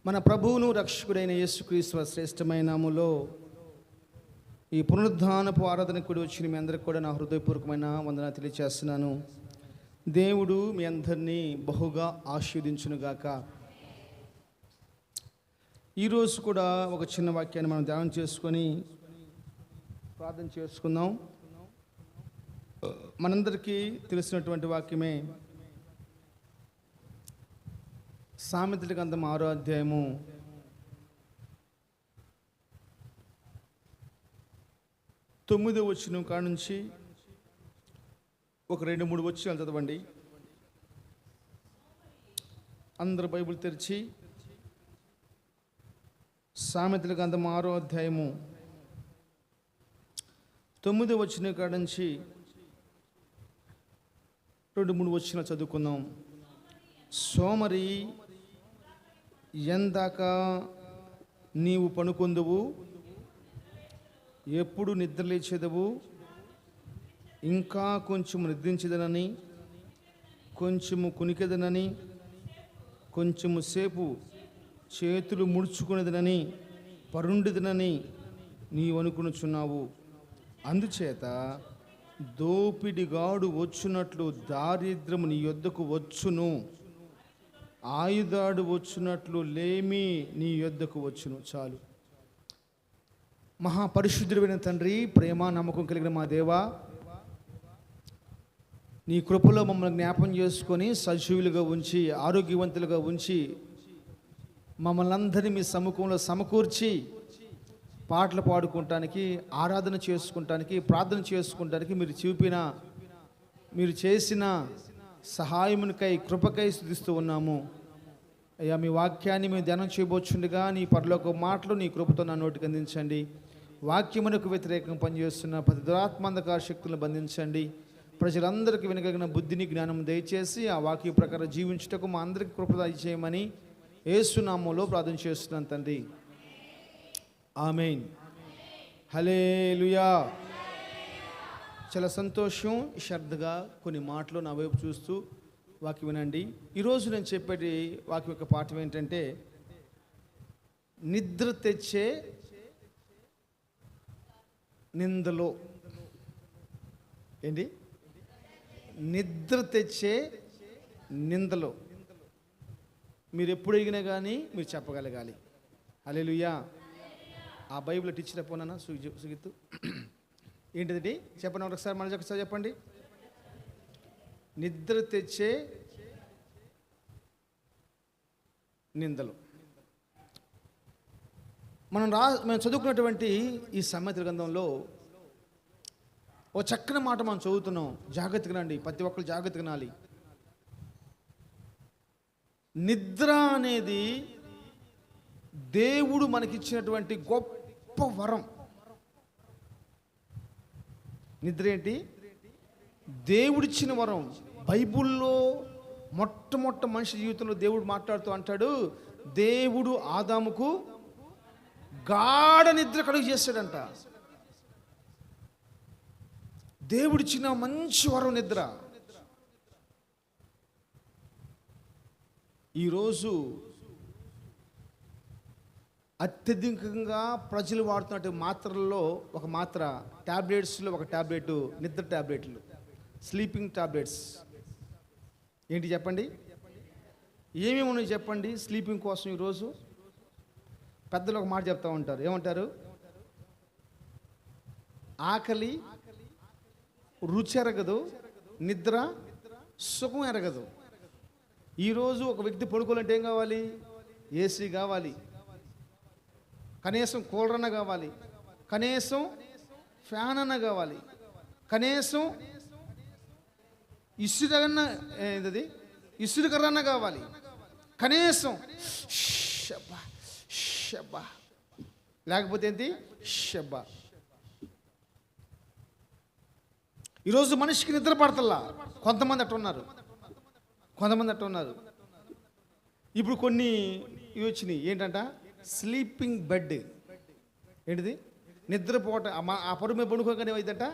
మన ప్రభువును రక్షకుడైన యేసుక్రీస్తు శ్రేష్టమైన నామములో ఈ పునరుద్ధానపు ఆరాధనకు కూడి వచ్చిన మీ అందరికి కూడా నా హృదయపూర్వకమైన వందనాలు తెలియజేస్తున్నాను. దేవుడు మీ అందరినీ బహుగా ఆశీర్వదించునుగాక. ఈరోజు కూడా ఒక చిన్న వాక్యాన్ని మనం ధ్యానం చేసుకొని ప్రార్థన చేసుకుందాం. మనందరికీ తెలిసినటువంటి వాక్యమే సామెతల గ్రంథం 6వ అధ్యాయము 9వ వచనం కాడ నుంచి ఒక 2-3 వచనాలు చదవండి. అందరు బైబిల్ తెరిచి సామెతల గ్రంథం 6వ అధ్యాయము 9వ వచనం కాడ నుంచి 2-3 వచనాలు చదువుకుందాం. సోమరి ఎందాక నీవు పనుకొందువు, ఎప్పుడు నిద్రలేచేదవు? ఇంకా కొంచెము నిద్రించదనని, కొంచెము కునికెదనని, కొంచెము సేపు చేతులు ముడుచుకునేదనని, పరుండిదనని నీవు అనుకునుచున్నావు. అందుచేత దోపిడిగాడు వచ్చునట్లు దారిద్రము నీ యొద్దకు వచ్చును, ఆయుధాడు వచ్చునట్లు లేమి నీ యొద్దకు వచ్చును. చాలు. మహాపరిశుద్ధుడైన తండ్రి, ప్రేమ నమ్మకం కలిగిన మా దేవా, నీ కృపలో మమ్మల్ని జ్ఞాపం చేసుకొని సజీవులుగా ఉంచి ఆరోగ్యవంతులుగా ఉంచి మమ్మల్ని అందరినీ మీ సముఖంలో సమకూర్చి పాటలు పాడుకుంటానికి, ఆరాధన చేసుకుంటానికి, ప్రార్థన చేసుకుంటానికి మీరు చేసిన సహాయమునికై, కృపకై స్తుతిస్తూ ఉన్నాము. అయ్యా, మీ వాక్యాన్ని మేము ధ్యానం చేయబోచుండగా నీ పరలోక మాటలు నీ కృపతో నా నోటికి అందించండి. వాక్యమునకు వ్యతిరేకంగా పనిచేస్తున్న ప్రతి దురాత్మంధకార శక్తులను బంధించండి. ప్రజలందరికీ వినగలిగిన బుద్ధిని, జ్ఞానం దయచేసి ఆ వాక్య ప్రకారం జీవించుటకు మా అందరికీ కృప దయచేయమని యేసు నామములో ప్రార్థన చేస్తున్నాను తండ్రి. ఆమేన్. హల్లెలూయా. చాలా సంతోషం. శ్రద్ధగా కొన్ని మాటలు నా వైపు చూస్తూ వాక్యం వినండి. ఈరోజు నేను చెప్పేది వాక్యం యొక్క పాఠం ఏంటంటే, నిద్ర తెచ్చే నిందలో. ఏంటి? నిద్ర తెచ్చే నిందలో. మీరు ఎప్పుడు అడిగినా కానీ మీరు చెప్పగలగాలి. హల్లెలూయా. ఆ బైబిల్ టీచర్ పోనా సుగిత్తు ఏంటిది చెప్పండి ఒకసారి, మళ్ళీ ఒకసారి చెప్పండి. నిద్ర తెచ్చే నిందలు. మనం చదువుకున్నటువంటి ఈ సామెతల గ్రంథంలో ఓ చక్కని మాట మనం చదువుతున్నాం. జాగ్రత్తగా రండి, ప్రతి ఒక్కరు జాగ్రత్తగా నాలి. నిద్ర అనేది దేవుడు మనకిచ్చినటువంటి గొప్ప వరం. నిద్ర ఏంటి? దేవుడిచ్చిన వరం. బైబిల్లో మొట్టమొదటి మనిషి జీవితంలో దేవుడు మాట్లాడుతూ అంటాడు, దేవుడు ఆదాముకు గాఢ నిద్ర కలుగు చేస్తాడంట. దేవుడిచ్చిన మంచి వరం నిద్ర. ఈరోజు అత్యధికంగా ప్రజలు వాడుతున్నట్టు మాత్రల్లో ఒక మాత్ర, ట్యాబ్లెట్స్లో ఒక ట్యాబ్లెట్ నిద్ర ట్యాబ్లెట్లు, స్లీపింగ్ ట్యాబ్లెట్స్. ఏంటి చెప్పండి? ఏమేమి ఉన్నాయి చెప్పండి స్లీపింగ్ కోసం? ఈరోజు పెద్దలు ఒక మాట చెప్తూ ఉంటారు. ఏమంటారు? ఆకలి రుచి ఎరగదు, నిద్ర సుఖం ఎరగదు. ఈరోజు ఒక వ్యక్తి పడుకోవాలంటే ఏం కావాలి? ఏసీ కావాలి, కనీసం కూలర్ అన్న కావాలి, కనీసం ఫ్యాన్ అన్న కావాలి, కనీసం ఇసురుకరన్న కావాలి, కనీసం షబ్బా, లేకపోతే ఏంటి? షబ్బా. ఈరోజు మనిషికి నిద్ర పడతల్లా. కొంతమంది అట్ట ఉన్నారు. ఇప్పుడు కొన్ని ఇవి వచ్చినాయి. ఏంటంట? Sleeping bed. ఏంటిది? నిద్రపోట. ఆ పరుగు మీద పడుకోగానే ఏమైందంట?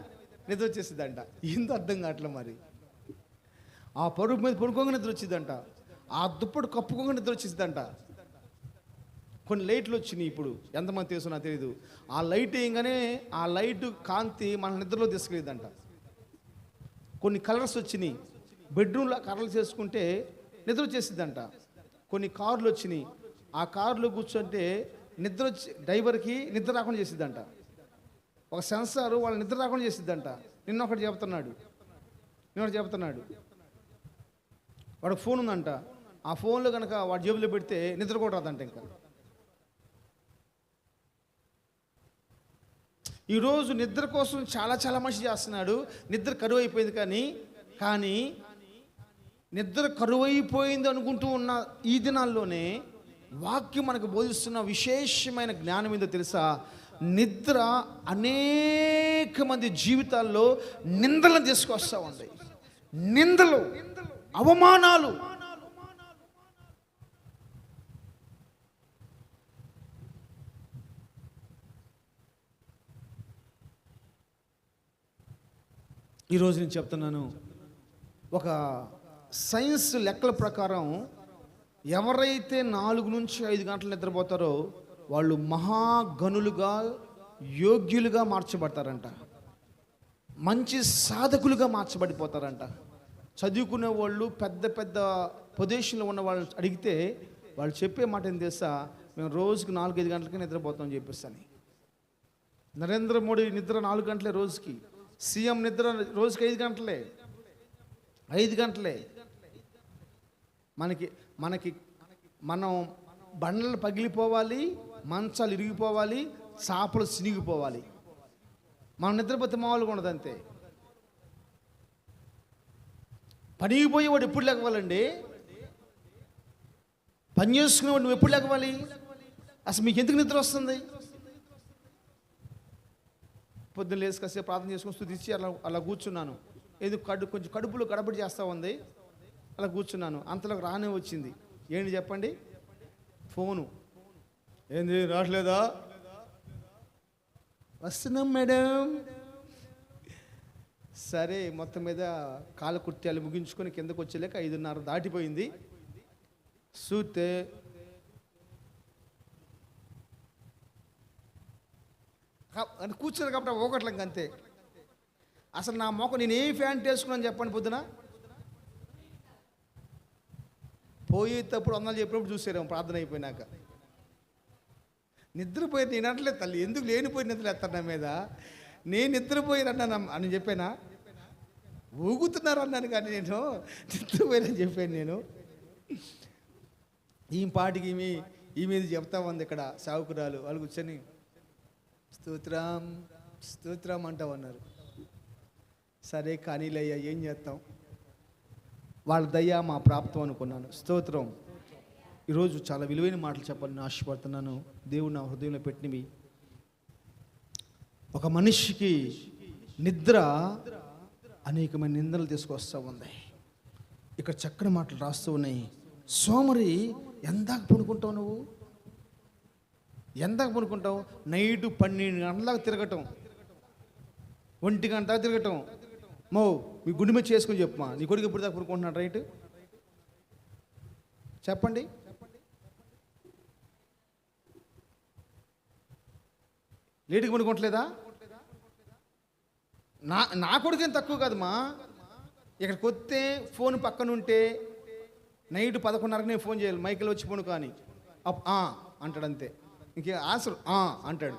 నిద్ర వచ్చేసిద్దంట. ఏందో అర్థం కావట్లే. మరి ఆ పరుగు మీద పడుకోగా నిద్ర వచ్చిందంట, ఆ దుప్పటి కప్పుకోగా నిద్ర వచ్చేసిద్దంట. కొన్ని లైట్లు వచ్చినాయి. ఇప్పుడు ఎంతమంది తెలుసు నాకు తెలియదు. ఆ లైట్ వేయగానే ఆ లైట్ కాంతి మన నిద్రలో తీసుకెళ్ళిందంట. కొన్ని కలర్స్ వచ్చినాయి, బెడ్రూమ్లో కలర్లు చేసుకుంటే నిద్ర వచ్చేసిద్దంట. కొన్ని కార్లు వచ్చినాయి, ఆ కారులో కూర్చుంటే నిద్ర వచ్చి డ్రైవర్కి నిద్ర రాకుండా చేసిద్దంట. ఒక సెన్సార్ వాళ్ళ నిద్ర రాకుండా చేసిద్దంట. నిన్నొకటి చెప్తున్నాడు వాడికి ఫోన్ ఉందంట. ఆ ఫోన్లో కనుక వాడి జేబులో పెడితే నిద్ర కూడా రాదంట. ఇంకా ఈరోజు నిద్ర కోసం చాలా మనిషి చేస్తున్నాడు. నిద్ర కరువు అయిపోయింది. కానీ నిద్ర కరువైపోయింది అనుకుంటూ ఉన్న ఈ దినాల్లోనే వాక్యం మనకు బోధిస్తున్న విశేషమైన జ్ఞానం ఏందో తెలుసా? నిద్ర అనేక మంది జీవితాల్లో నిందలను తీసుకొస్తూ ఉంది. నిందలు, అవమానాలు. ఈరోజు నేను చెప్తున్నాను, ఒక సైన్స్ లెక్కల ప్రకారం ఎవరైతే 4 నుంచి 5 గంటలు నిద్రపోతారో వాళ్ళు మహాగనులుగా, యోగ్యులుగా మార్చబడతారంట. మంచి సాధకులుగా మార్చబడిపోతారంట. చదువుకునే వాళ్ళు, పెద్ద పెద్ద పొజిషన్లో ఉన్న వాళ్ళు అడిగితే వాళ్ళు చెప్పే మాట ఏం తెలుసా? మేము రోజుకి 4-5 గంటలకి నిద్రపోతామని చెప్పేస్తాను. నరేంద్ర మోడీ నిద్ర 4 గంటలే రోజుకి. సీఎం నిద్ర రోజుకి 5 గంటలే. మనం బండలు పగిలిపోవాలి, మంచాలు ఇరిగిపోవాలి, చాపలు సినిగిపోవాలి. మనం నిద్రపోతే మామూలుగా ఉండదు. అంతే. పనికి పోయేవాడు ఎప్పుడు లేకవాలండి? పని చేసుకునేవాడు నువ్వు ఎప్పుడు లేకవాలి? అసలు మీకు ఎందుకు నిద్ర వస్తుంది? పొద్దున్న లేచి కాసేపు ప్రార్థన చేసుకుని స్తుతించి అలా కూర్చున్నాను. ఏదో కొంచెం కడుపులో గడబడి చేస్తూ ఉంది. అలా కూర్చున్నాను. అంతలోకి రానే వచ్చింది. ఏంటి చెప్పండి? ఫోను. ఏంది రావట్లేదా? వస్తున్నాం మేడం. సరే, మొత్తం మీద కాలకృత్యాలు ముగించుకొని కిందకు వచ్చేలేక 5:30 దాటిపోయింది. చూస్తే కూర్చున్నారు కాబట్టి ఒకట్లంక అంతే. అసలు నా మొక్క నేను ఏ ఫ్యాంట్ వేసుకున్నాను చెప్పండి? పొద్దున పోయేటప్పుడు వందలు చెప్పినప్పుడు చూసారేమో ప్రార్థన అయిపోయినాక. నిద్రపోయి నేను అంటలేదు తల్లి, ఎందుకు లేనిపోయి నిద్రలు ఎత్తారు నా మీద. నేను నిద్రపోయినన్నా అని చెప్పానా? ఊగుతున్నారు అన్నాను, కానీ నేను నిద్రపోయినని చెప్పాను. నేను ఈ పాటికి ఈ మీద చెప్తా ఉంది ఇక్కడ సావుకురాలు. వాళ్ళు కూర్చొని స్తోత్రం అంటామన్నారు. సరే కానీలయ్యా, ఏం చేస్తాం, వాళ్ళ దయ్యా మా ప్రాప్తం అనుకున్నాను. స్తోత్రం. ఈరోజు చాలా విలువైన మాటలు చెప్పాలని ఆశపడుతున్నాను. దేవుడు నా హృదయంలో పెట్టినవి. ఒక మనిషికి నిద్ర అనేకమైన నిందలు తీసుకొస్తూ ఉంది. ఇక్కడ చక్కని మాటలు రాస్తూ ఉన్నాయి. సోమరి ఎందాక పనుకుంటావు నువ్వు? ఎందాక పనుకుంటావు? నైటు 12 గంటలకు తిరగటం, 1 గంట తిరగటం. మీ గుండె మీద చేసుకుని చెప్పమా, నీ కొడుకు ఎప్పుడు దాకా పనుకుంటున్నాడు? రైట్ చెప్పండి. లేటుగా పనుకోవట్లేదా? నా కొడుకేం తక్కువ కాదమ్మా. ఇక్కడికి వస్తే ఫోన్ పక్కన ఉంటే నైట్ 11:30కి నేను ఫోన్ చేయాలి. మైకిల్ వచ్చి పను కానీ అంటాడు అంతే. ఇంకే ఆన్సర్ అంటాడు.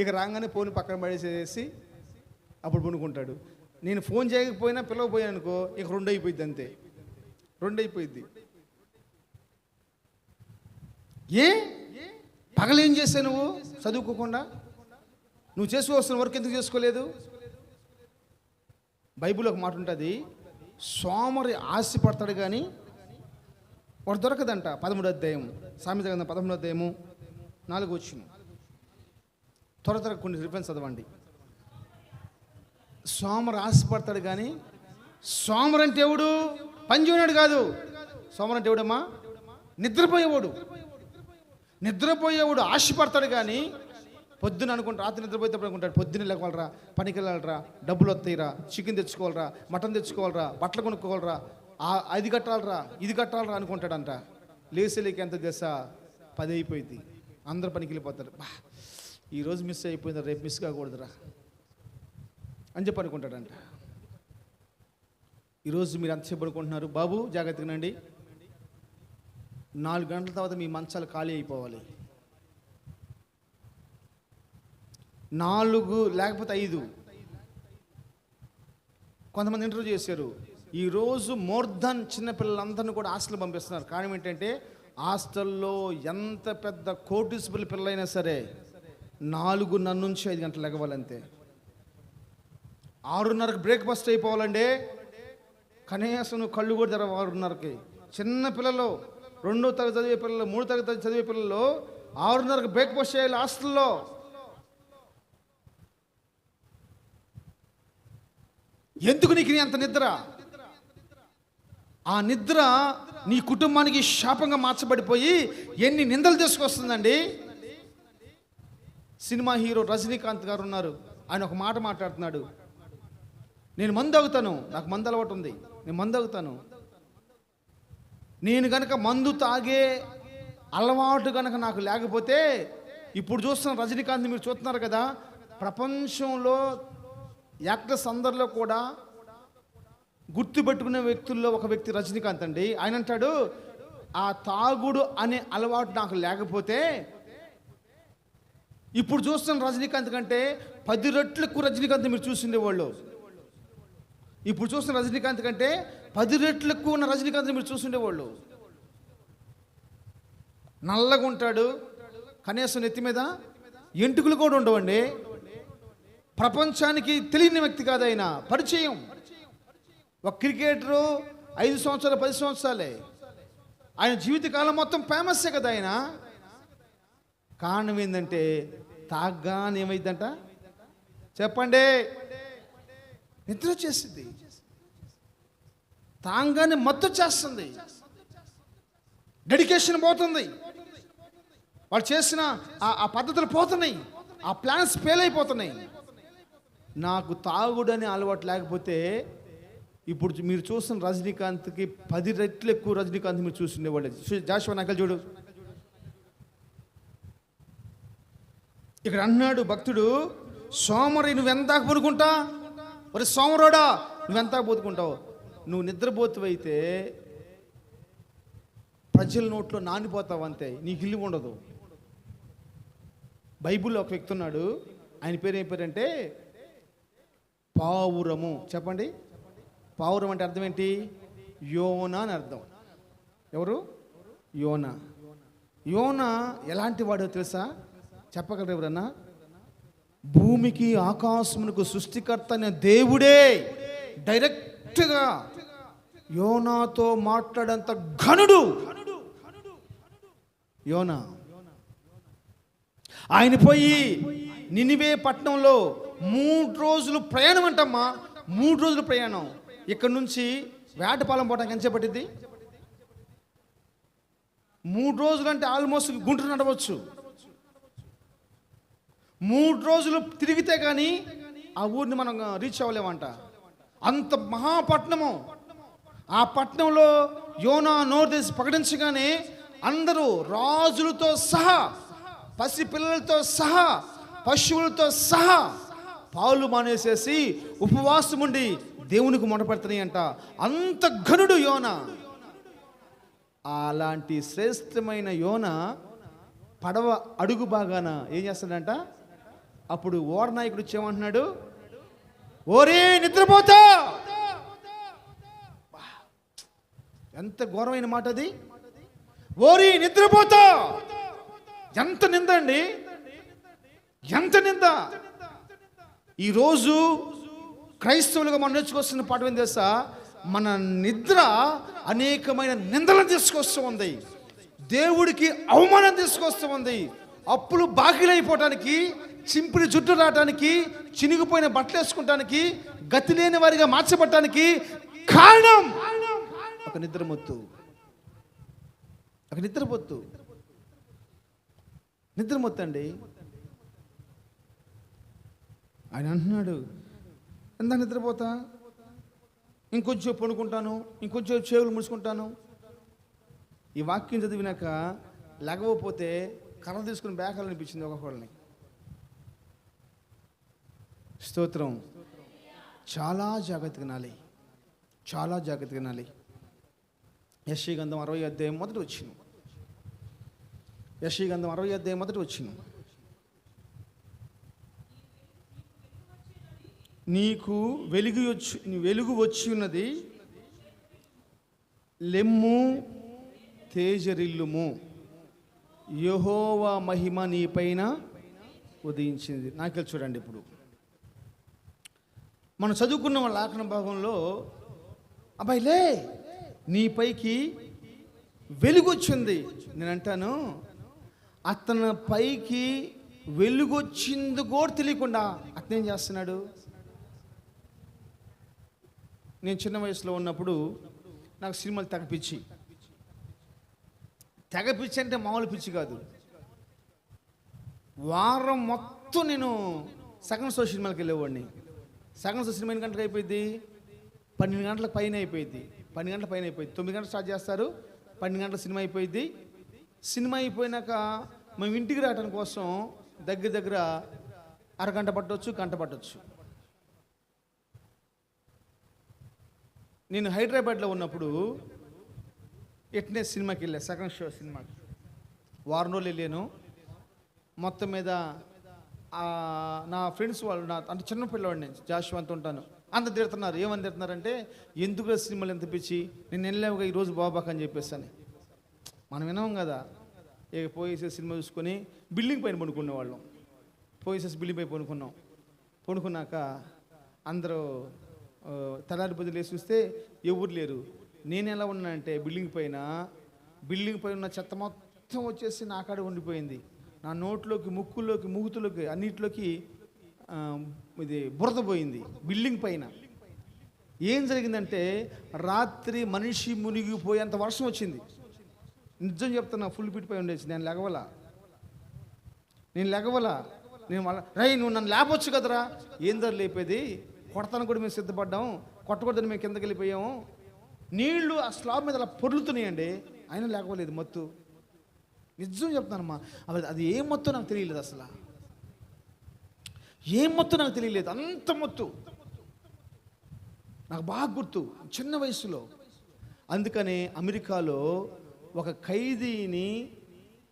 ఇక రాగానే ఫోన్ పక్కన పడేసేసి అప్పుడు పనుకుంటాడు. నేను ఫోన్ చేయకపోయినా పిలవపోయాను అనుకో, ఇక 2 అయిపోయింది అంతే. 2 అయిపోయింది. పగలేం చేసావు నువ్వు? చదువుకోకుండా నువ్వు చేసుకోవాల్సిన వర్క్ ఎందుకు చేసుకోలేదు? బైబిల్లో ఒక మాట ఉంటుంది, సోమరి ఆశపడతాడు కానీ వాడు దొరకదంట. 13వ అధ్యాయం, సామెత గ్రంథం 13వ అధ్యాయము 4వ వచనం. త్వర కొన్ని రిఫరెన్స్ చదవండి. సోమరు ఆశపడతాడు కానీ, సోమరు అంటే ఎవడు? పనిచేయనాడు కాదు. సోమరు అంటే ఎవడమ్మా? నిద్రపోయేవాడు ఆశపడతాడు కానీ పొద్దున అనుకుంటా, రాత్రి నిద్రపోయేటప్పుడు అనుకుంటాడు పొద్దున్న లేకపోవాలరా, పనికి వెళ్ళాలరా, డబ్బులు వస్తాయిరా, చికెన్ తెచ్చుకోవాలరా, మటన్ తెచ్చుకోవాలరా, బట్టలు కొనుక్కోవాలరా, అది కట్టాలరా, ఇది కట్టాలరా అనుకుంటాడంట. లేసేలేకి ఎంత దశ 10 అయిపోయింది. అందరు పనికి వెళ్ళిపోతారు. ఈరోజు మిస్ అయిపోయింది, రేపు మిస్ కాకూడదురా అని చెప్పి అనుకుంటాడంట. ఈరోజు మీరు ఎంతసేపు అనుకుంటున్నారు? బాబు జాగ్రత్తగా నండి, 4 గంటల తర్వాత మీ మంచాలు ఖాళీ అయిపోవాలి. 4 లేకపోతే 5. కొంతమంది ఇంటర్వ్యూ చేశారు. ఈరోజు మోర్ దాన్ చిన్నపిల్లలందరినీ కూడా హాస్టల్ పంపిస్తున్నారు. కారణం ఏంటంటే హాస్టల్లో ఎంత పెద్ద కోటీసుపల్లి పిల్లలైనా సరే 4:30 నుంచి 5 గంటలు లెగవాలంతే. 6:30కి బ్రేక్ఫాస్ట్ అయిపోవాలండి. కనీసం నువ్వు కళ్ళు కూడా తెరవ 6:30కి. చిన్న పిల్లలు 2వ తరగతి చదివే పిల్లలు, 3వ తరగతి చదివే పిల్లలు 6:30కి బ్రేక్ఫాస్ట్ చేయాలి హాస్టల్లో. ఎందుకు నీకు అంత నిద్ర? ఆ నిద్ర నీ కుటుంబానికి శాపంగా మార్చబడిపోయి ఎన్ని నిందలు తీసుకొస్తుందండి. సినిమా హీరో రజనీకాంత్ గారు ఉన్నారు. ఆయన ఒక మాట మాట్లాడుతున్నాడు. నేను మందు తాగుతాను, నాకు మందు అలవాటు ఉంది, నేను మందు తాగుతాను. నేను కనుక మందు తాగే అలవాటు కనుక నాకు లేకపోతే, ఇప్పుడు చూస్తున్న రజనీకాంత్ మీరు చూస్తున్నారు కదా, ప్రపంచంలో యాక్టర్స్ అందరిలో కూడా గుర్తుపెట్టుకునే వ్యక్తుల్లో ఒక వ్యక్తి రజనీకాంత్ అండి. ఆయన అంటాడు, ఆ తాగుడు అనే అలవాటు నాకు లేకపోతే ఇప్పుడు చూస్తున్న రజనీకాంత్ కంటే 10 రెట్లు ఎక్కువ రజనీకాంత్ మీరు చూసిండేవాళ్ళు. ఇప్పుడు చూస్తున్న రజనీకాంత్ కంటే 10 రెట్లు ఎక్కువ ఉన్న రజనీకాంత్ మీరు చూసిండేవాళ్ళు. నల్లగా ఉంటాడు, కనీసం నెత్తి మీద ఎంటుకలు కూడా ఉండవండి. ప్రపంచానికి తెలియని వ్యక్తి కాదు ఆయన, పరిచయం. ఒక క్రికెటరు 5 సంవత్సరాలు 10 సంవత్సరాలే, ఆయన జీవితకాలం మొత్తం ఫేమస్సే కదా ఆయన. కారణం ఏంటంటే తాగ్గానే ఏమైందంట చెప్పండి, నిద్ర వచ్చేసింది. తాగానే మత్తు చేస్తుంది, డెడికేషన్ పోతుంది, వాళ్ళు చేసిన ఆ పద్ధతులు పోతున్నాయి, ఆ ప్లాన్స్ ఫెయిల్ అయిపోతున్నాయి. నాకు తాగుడని అలవాటు లేకపోతే ఇప్పుడు మీరు చూస్తున్న రజనీకాంత్కి 10 రెట్లు ఎక్కువ రజనీకాంత్ మీరు చూస్తుండేవాళ్ళు. జాషువా నకల్ చూడు, ఇక్కడ అన్నాడు భక్తుడు, సోమరి నువ్వెంత పడుకుంటా, ఒరే సోమరోడా నువ్వెంత పోతుకుంటావు? నువ్వు నిద్రపోతువైతే ప్రజల నోట్లో నానిపోతావు అంతే, నీకు ఇల్లు ఉండదు. బైబిల్లో ఒక వ్యక్తి ఉన్నాడు, ఆయన పేరు ఏం పేరంటే పావురము. చెప్పండి, పావురం అంటే అర్థం ఏంటి? యోనా అని అర్థం. ఎవరు? యోనా. యోనా ఎలాంటి వాడో తెలుసా? చెప్పగలరు ఎవరన్నా? భూమికి ఆకాశమునకు సృష్టికర్త అనే దేవుడే డైరెక్ట్గా యోనాతో మాట్లాడంత ఘనుడు యోనా. ఆయన పోయి నినివే పట్టణంలో 3 రోజులు ప్రయాణం అంటమ్మా, 3 రోజులు ప్రయాణం. ఇక్కడ నుంచి వేటపాలెం పోవడానికి ఎంత పట్టింది? 3 రోజులు అంటే ఆల్మోస్ట్ గుంటూరు నడవచ్చు. 3 రోజులు తిరిగితే కానీ ఆ ఊరిని మనం రీచ్ అవ్వలేమంట. అంత మహాపట్నము. ఆ పట్టణంలో యోనా నోరు తెరిచి ప్రకటించగానే అందరూ రాజులతో సహా, పసి పిల్లలతో సహా, పశువులతో సహా పాలు మానేసేసి ఉపవాసం ఉండి దేవునికి మొదపెడుతున్నాయి అంట. అంత ఘనుడు యోనా. అలాంటి శ్రేష్టమైన యోనా పడవ అడుగు బాగాన ఏం చేస్తాడంట? అప్పుడు ఓడ నాయకుడు వచ్చేమంటున్నాడు, ఓరే నిద్రపోతా. ఎంత ఘోరమైన మాట అది! ఓరి నిద్రపోతా. ఎంత నింద అండి, ఎంత నింద! ఈరోజు క్రైస్తవులుగా మనం నేర్చుకొస్తున్న పాఠం ఏం తెలుసా? మన నిద్ర అనేకమైన నిందలను తీసుకొస్తూ ఉంది, దేవుడికి అవమానం తీసుకొస్తూ ఉంది, అప్పులు బాకీలైపోవటానికి, చింపిడి జుట్టు రావటానికి, చినిగిపోయిన బట్టలు వేసుకోవటానికి, గతి లేని వారిగా మార్చబడటానికి కారణం ఒక నిద్రమొత్తు. ఒక నిద్రమొత్తు. నిద్రమొత్తండి. ఆయన అంటున్నాడు, ఎంత నిద్రపోతా, ఇంకొంచెం పడుకుంటాను, ఇంకొంచెం చెవులు ముడుచుకుంటాను, ఈ వాక్యం చదివినాక లెగవపోతే కర్ర తీసుకుని బేకాలనిపించింది ఒక్కొక్కళ్ళని. స్తోత్రం. చాలా జాగ్రత్తగా వినాలి, చాలా జాగ్రత్తగా వినాలి. యెషయా గ్రంథం 60వ అధ్యాయం మొదటి వచనం. యెషయా గ్రంథం 60వ అధ్యాయం మొదటి వచనం. నీకు వెలుగు వచ్చి ఉన్నది, లెమ్ము తేజరిల్లుము, యెహోవా మహిమ నీ పైన ఉదయించింది. నాకెళ్ళి చూడండి. ఇప్పుడు మనం చదువుకున్న వాళ్ళ లేఖన భాగంలో అబ్బాయి లే, నీ పైకి వెలుగు వచ్చింది. నేను అంటాను, అతని పైకి వెలుగు వచ్చింది కూడా తెలియకుండా అతనేం చేస్తున్నాడు? నేను చిన్న వయసులో ఉన్నప్పుడు నాకు సినిమాలు తెగపిచ్చి అంటే మామూలు పిచ్చి కాదు. వారం మొత్తం నేను సెకండ్ షో సినిమాలకు వెళ్ళేవాడిని. సెకండ్ షో సినిమా ఎన్ని గంటలకు అయిపోయింది? 12 గంటలకు పైన అయిపోయింది. 12 గంటల పైన అయిపోయింది. 9 గంటలు స్టార్ట్ చేస్తారు, 12 గంటల సినిమా అయిపోయింది. సినిమా అయిపోయినాక మేము ఇంటికి రావడం కోసం దగ్గర అరగంట పట్టవచ్చు, గంట పట్టవచ్చు. నేను హైదరాబాద్లో ఉన్నప్పుడు ఎట్నే సినిమాకి వెళ్ళా, సెకండ్ షో సినిమాకి. వారం రోజులు వెళ్ళాను. మొత్తం మీద నా ఫ్రెండ్స్ వాళ్ళు, అంటే చిన్న పిల్లవాడిని, జాషువా అంత ఉంటాను, అంత తిడుతున్నారు. ఏమని తిడుతున్నారంటే, ఎందుకు సినిమాలు ఎంత పిచ్చి, నేను వెళ్ళావుగా ఈరోజు బాబాక్ అని చెప్పేసి. మనం విన్నాం కదా, ఇక పోయేసే సినిమా చూసుకొని బిల్డింగ్ పైన పడుకునేవాళ్ళం. పోయేసేసి బిల్డింగ్ పైన పడుకున్నాక అందరూ తెల్లారి పొద్దులు వేసి చూస్తే ఎవరు లేరు. నేను ఎలా ఉన్నానంటే, బిల్డింగ్ పైన ఉన్న చెత్త మొత్తం వచ్చేసి నా కాడ ఉండిపోయింది. నా నోట్లోకి, ముక్కుల్లోకి, మూగుతులోకి, అన్నిటిలోకి ఇది బురద పోయింది. బిల్డింగ్ పైన ఏం జరిగిందంటే, రాత్రి మనిషి మునిగిపోయేంత వర్షం వచ్చింది. నిజం చెప్తున్నా, ఫుల్ పిట్ పై ఉండేసి నేను లెగవలా. నేను రై నువ్వు నన్ను లేపొచ్చు కదరా. ఏం ధర లేపేది, కొడతాను కూడా మేము సిద్ధపడ్డాం, కొట్టకూడదని మేము కిందకి వెళ్ళిపోయాము. నీళ్లు ఆ స్లాబ్ మీద అలా పొర్లుతున్నాయండి, అయినా లేకపోలేదు మత్తు. నిజం చెప్తానమ్మా, అది ఏ మొత్తం నాకు తెలియలేదు. అసలు ఏం మొత్తం నాకు తెలియలేదు, అంత మొత్తం నాకు బాగా గుర్తు, చిన్న వయసులో. అందుకని అమెరికాలో ఒక ఖైదీని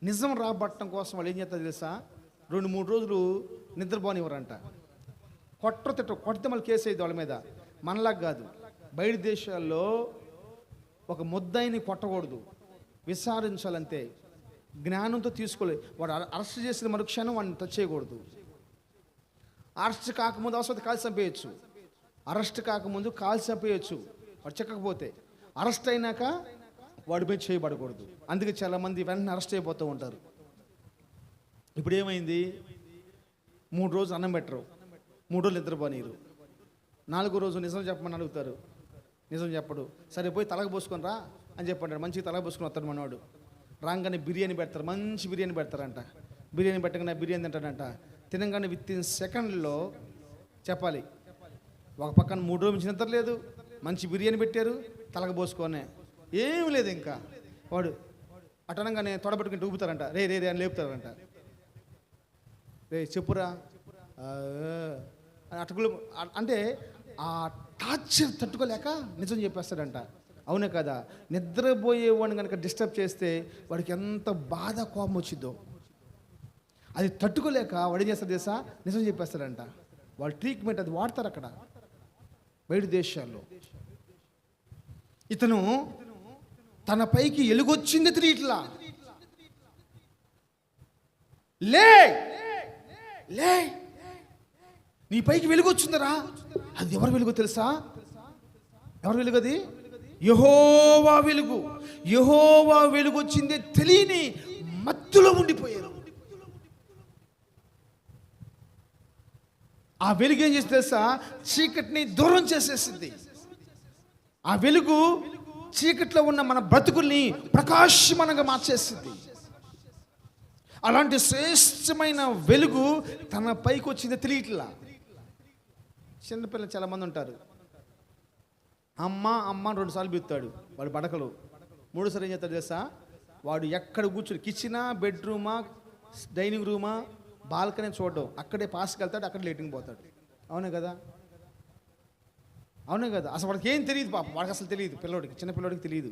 నిజం రాబట్టడం కోసం వాళ్ళు ఏం చేస్తారు తెలుసా, 2-3 రోజులు నిద్రపోనివ్వరంట. కొడితే మళ్ళీ కేసు అయ్యింది వాళ్ళ మీద. మనలాగా కాదు, బయట దేశాల్లో ఒక ముద్దాయిని కొట్టకూడదు, విచారించాలంతే. జ్ఞానంతో తీసుకోలేదు. వాడు అరెస్ట్ చేసిన మరుక్షణం వాడిని టచ్ చేయకూడదు. అరెస్ట్ కాకముందు అవసరం కాల్చి చంపేయచ్చు, అరెస్ట్ కాకముందు కాల్చి చంపేయచ్చు వాడు చెక్కకపోతే. అరెస్ట్ అయినాక వాడి మీద చేయబడకూడదు. అందుకే చాలామంది వెంటనే అరెస్ట్ అయిపోతూ ఉంటారు. ఇప్పుడు ఏమైంది, 3 రోజులు అన్నం పెట్టరు, 3 రోజులు నిద్రపోనీరు, 4వ రోజు నిజం చెప్పమని అడుగుతారు, నిజం చెప్పడు. సరే పోయి తలకు పోసుకొని రా అని చెప్పంటాడు. మంచిగా తలకు పోసుకొని వస్తాడు మనవాడు. రాగానే బిర్యానీ పెడతారు, మంచి బిర్యానీ పెడతారంట. బిర్యానీ పెట్టగానే బిర్యానీ తింటాడంట. తినగానే వితిన్ సెకండ్లో చెప్పాలి. ఒక పక్కన 3 రోజులు నుంచి నిద్ర లేదు, మంచి బిర్యానీ పెట్టారు, తలకు పోసుకొనే ఏం లేదు. ఇంకా వాడు అటనంగానే తొడబెట్టుకుని ఊపుతారంట, రే అని లేపుతారంట. రే చెప్పురా అటుకులు అంటే ఆ టార్చర్ తట్టుకోలేక నిజం చెప్పేస్తాడంట. అవునే కదా, నిద్రపోయేవాడిని కనుక డిస్టర్బ్ చేస్తే వాడికి ఎంత బాధ, కోపం వచ్చిందో అది తట్టుకోలేక వాడు ఏం చేస్తాడు తెలుసా, నిజం చెప్పేస్తాడంట. వాళ్ళు ట్రీట్మెంట్ అది వాడతారు అక్కడ బయట దేశాల్లో. ఇతను తన పైకి ఎలుగొచ్చింది తిరిగిట్లా, లే లే నీ పైకి వెలుగొచ్చిందరా. అది ఎవరు వెలుగో తెలుసా? ఎవరు వెలుగు? అది యెహోవా వెలుగు. యెహోవా వెలుగొచ్చిందే తెలియని మత్తులో ఉండిపోయారు. ఆ వెలుగు ఏం చేస్తే తెలుసా, చీకటిని దూరం చేసేసింది. ఆ వెలుగు చీకట్లో ఉన్న మన బ్రతుకుల్ని ప్రకాశమానంగా మార్చేసింది. అలాంటి శ్రేష్టమైన వెలుగు తన పైకి వచ్చింది తెలియట్లా. చిన్నపిల్లలు చాలామంది ఉంటారు, అమ్మ 2 సార్లు బిత్తాడు, వాడు బడకలు. 3 సార్లు ఏం చేస్తాడు తెలుసా, వాడు ఎక్కడ కూర్చొని కిచెనా, బెడ్రూమా, డైనింగ్ రూమా, బాల్కనీ చూడడం, అక్కడే పాస్కి వెళ్తాడు, అక్కడ లేటింగ్ పోతాడు. అవునే కదా? అవునే కదా? అసలు వాడికి ఏం తెలియదు పాప, వాడికి అసలు తెలియదు. పిల్లవాడికి, చిన్న పిల్లవాడికి తెలియదు,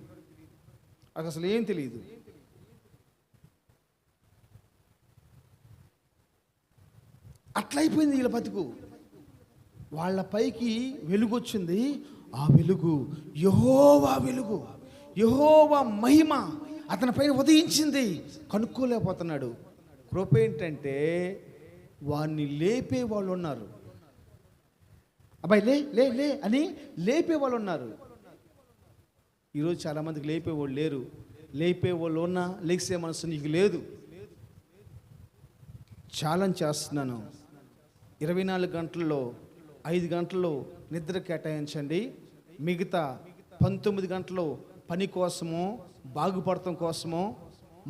వాడికి అసలు ఏం తెలియదు. అట్లయిపోయింది వీళ్ళ బతుకు. వాళ్ళ పైకి వెలుగు వచ్చింది. ఆ వెలుగు యెహోవా వెలుగు, యెహోవా మహిమ అతని పైన ఉదయించింది. కనుక్కోలేకపోతున్నాడు. కృప ఏంటంటే వాడిని లేపే వాళ్ళు ఉన్నారు. అబ్బాయి లే లే లే అని లేపే వాళ్ళు ఉన్నారు. ఈరోజు చాలామందికి లేపేవాళ్ళు లేరు. లేపేవాళ్ళు ఉన్నా లేచే మనసు నీకు లేదు. ఛాలెంజ్ చేస్తున్నాను, 24 గంటల్లో 5 గంటల్లో నిద్ర కేటాయించండి. మిగతా 19 గంటలు పని కోసమో, బాగుపడటం కోసమో,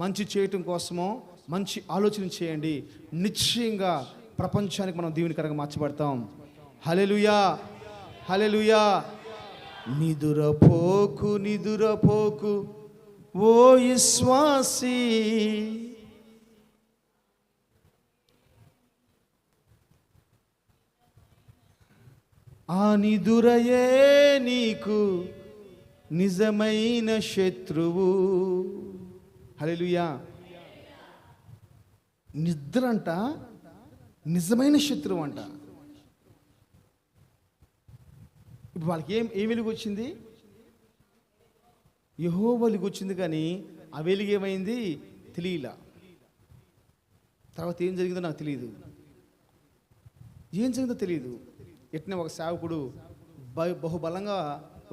మంచి చేయటం కోసమో మంచి ఆలోచన చేయండి. నిశ్చయంగా ప్రపంచానికి మనం దీవెనకరంగా మార్చబడతాం. హల్లెలూయా, హల్లెలూయా. నిదురపోకు, నిదురపోకు ఓ విశ్వాసీ, ఆ నిదురయే నీకు నిజమైన శత్రువు. హల్లెలూయా. నిద్ర అంట నిజమైన శత్రువు అంట. ఇప్పుడు వాళ్ళకి ఏం వెలుగు వచ్చింది? యెహోవా వెలుగు వచ్చింది, కానీ ఆ వెలుగు ఏమైంది తెలియలా. తర్వాత ఏం జరిగిందో నాకు తెలియదు, ఏం జరిగిందో తెలియదు. ఎట్నే ఒక సేవకుడు బహుబలంగా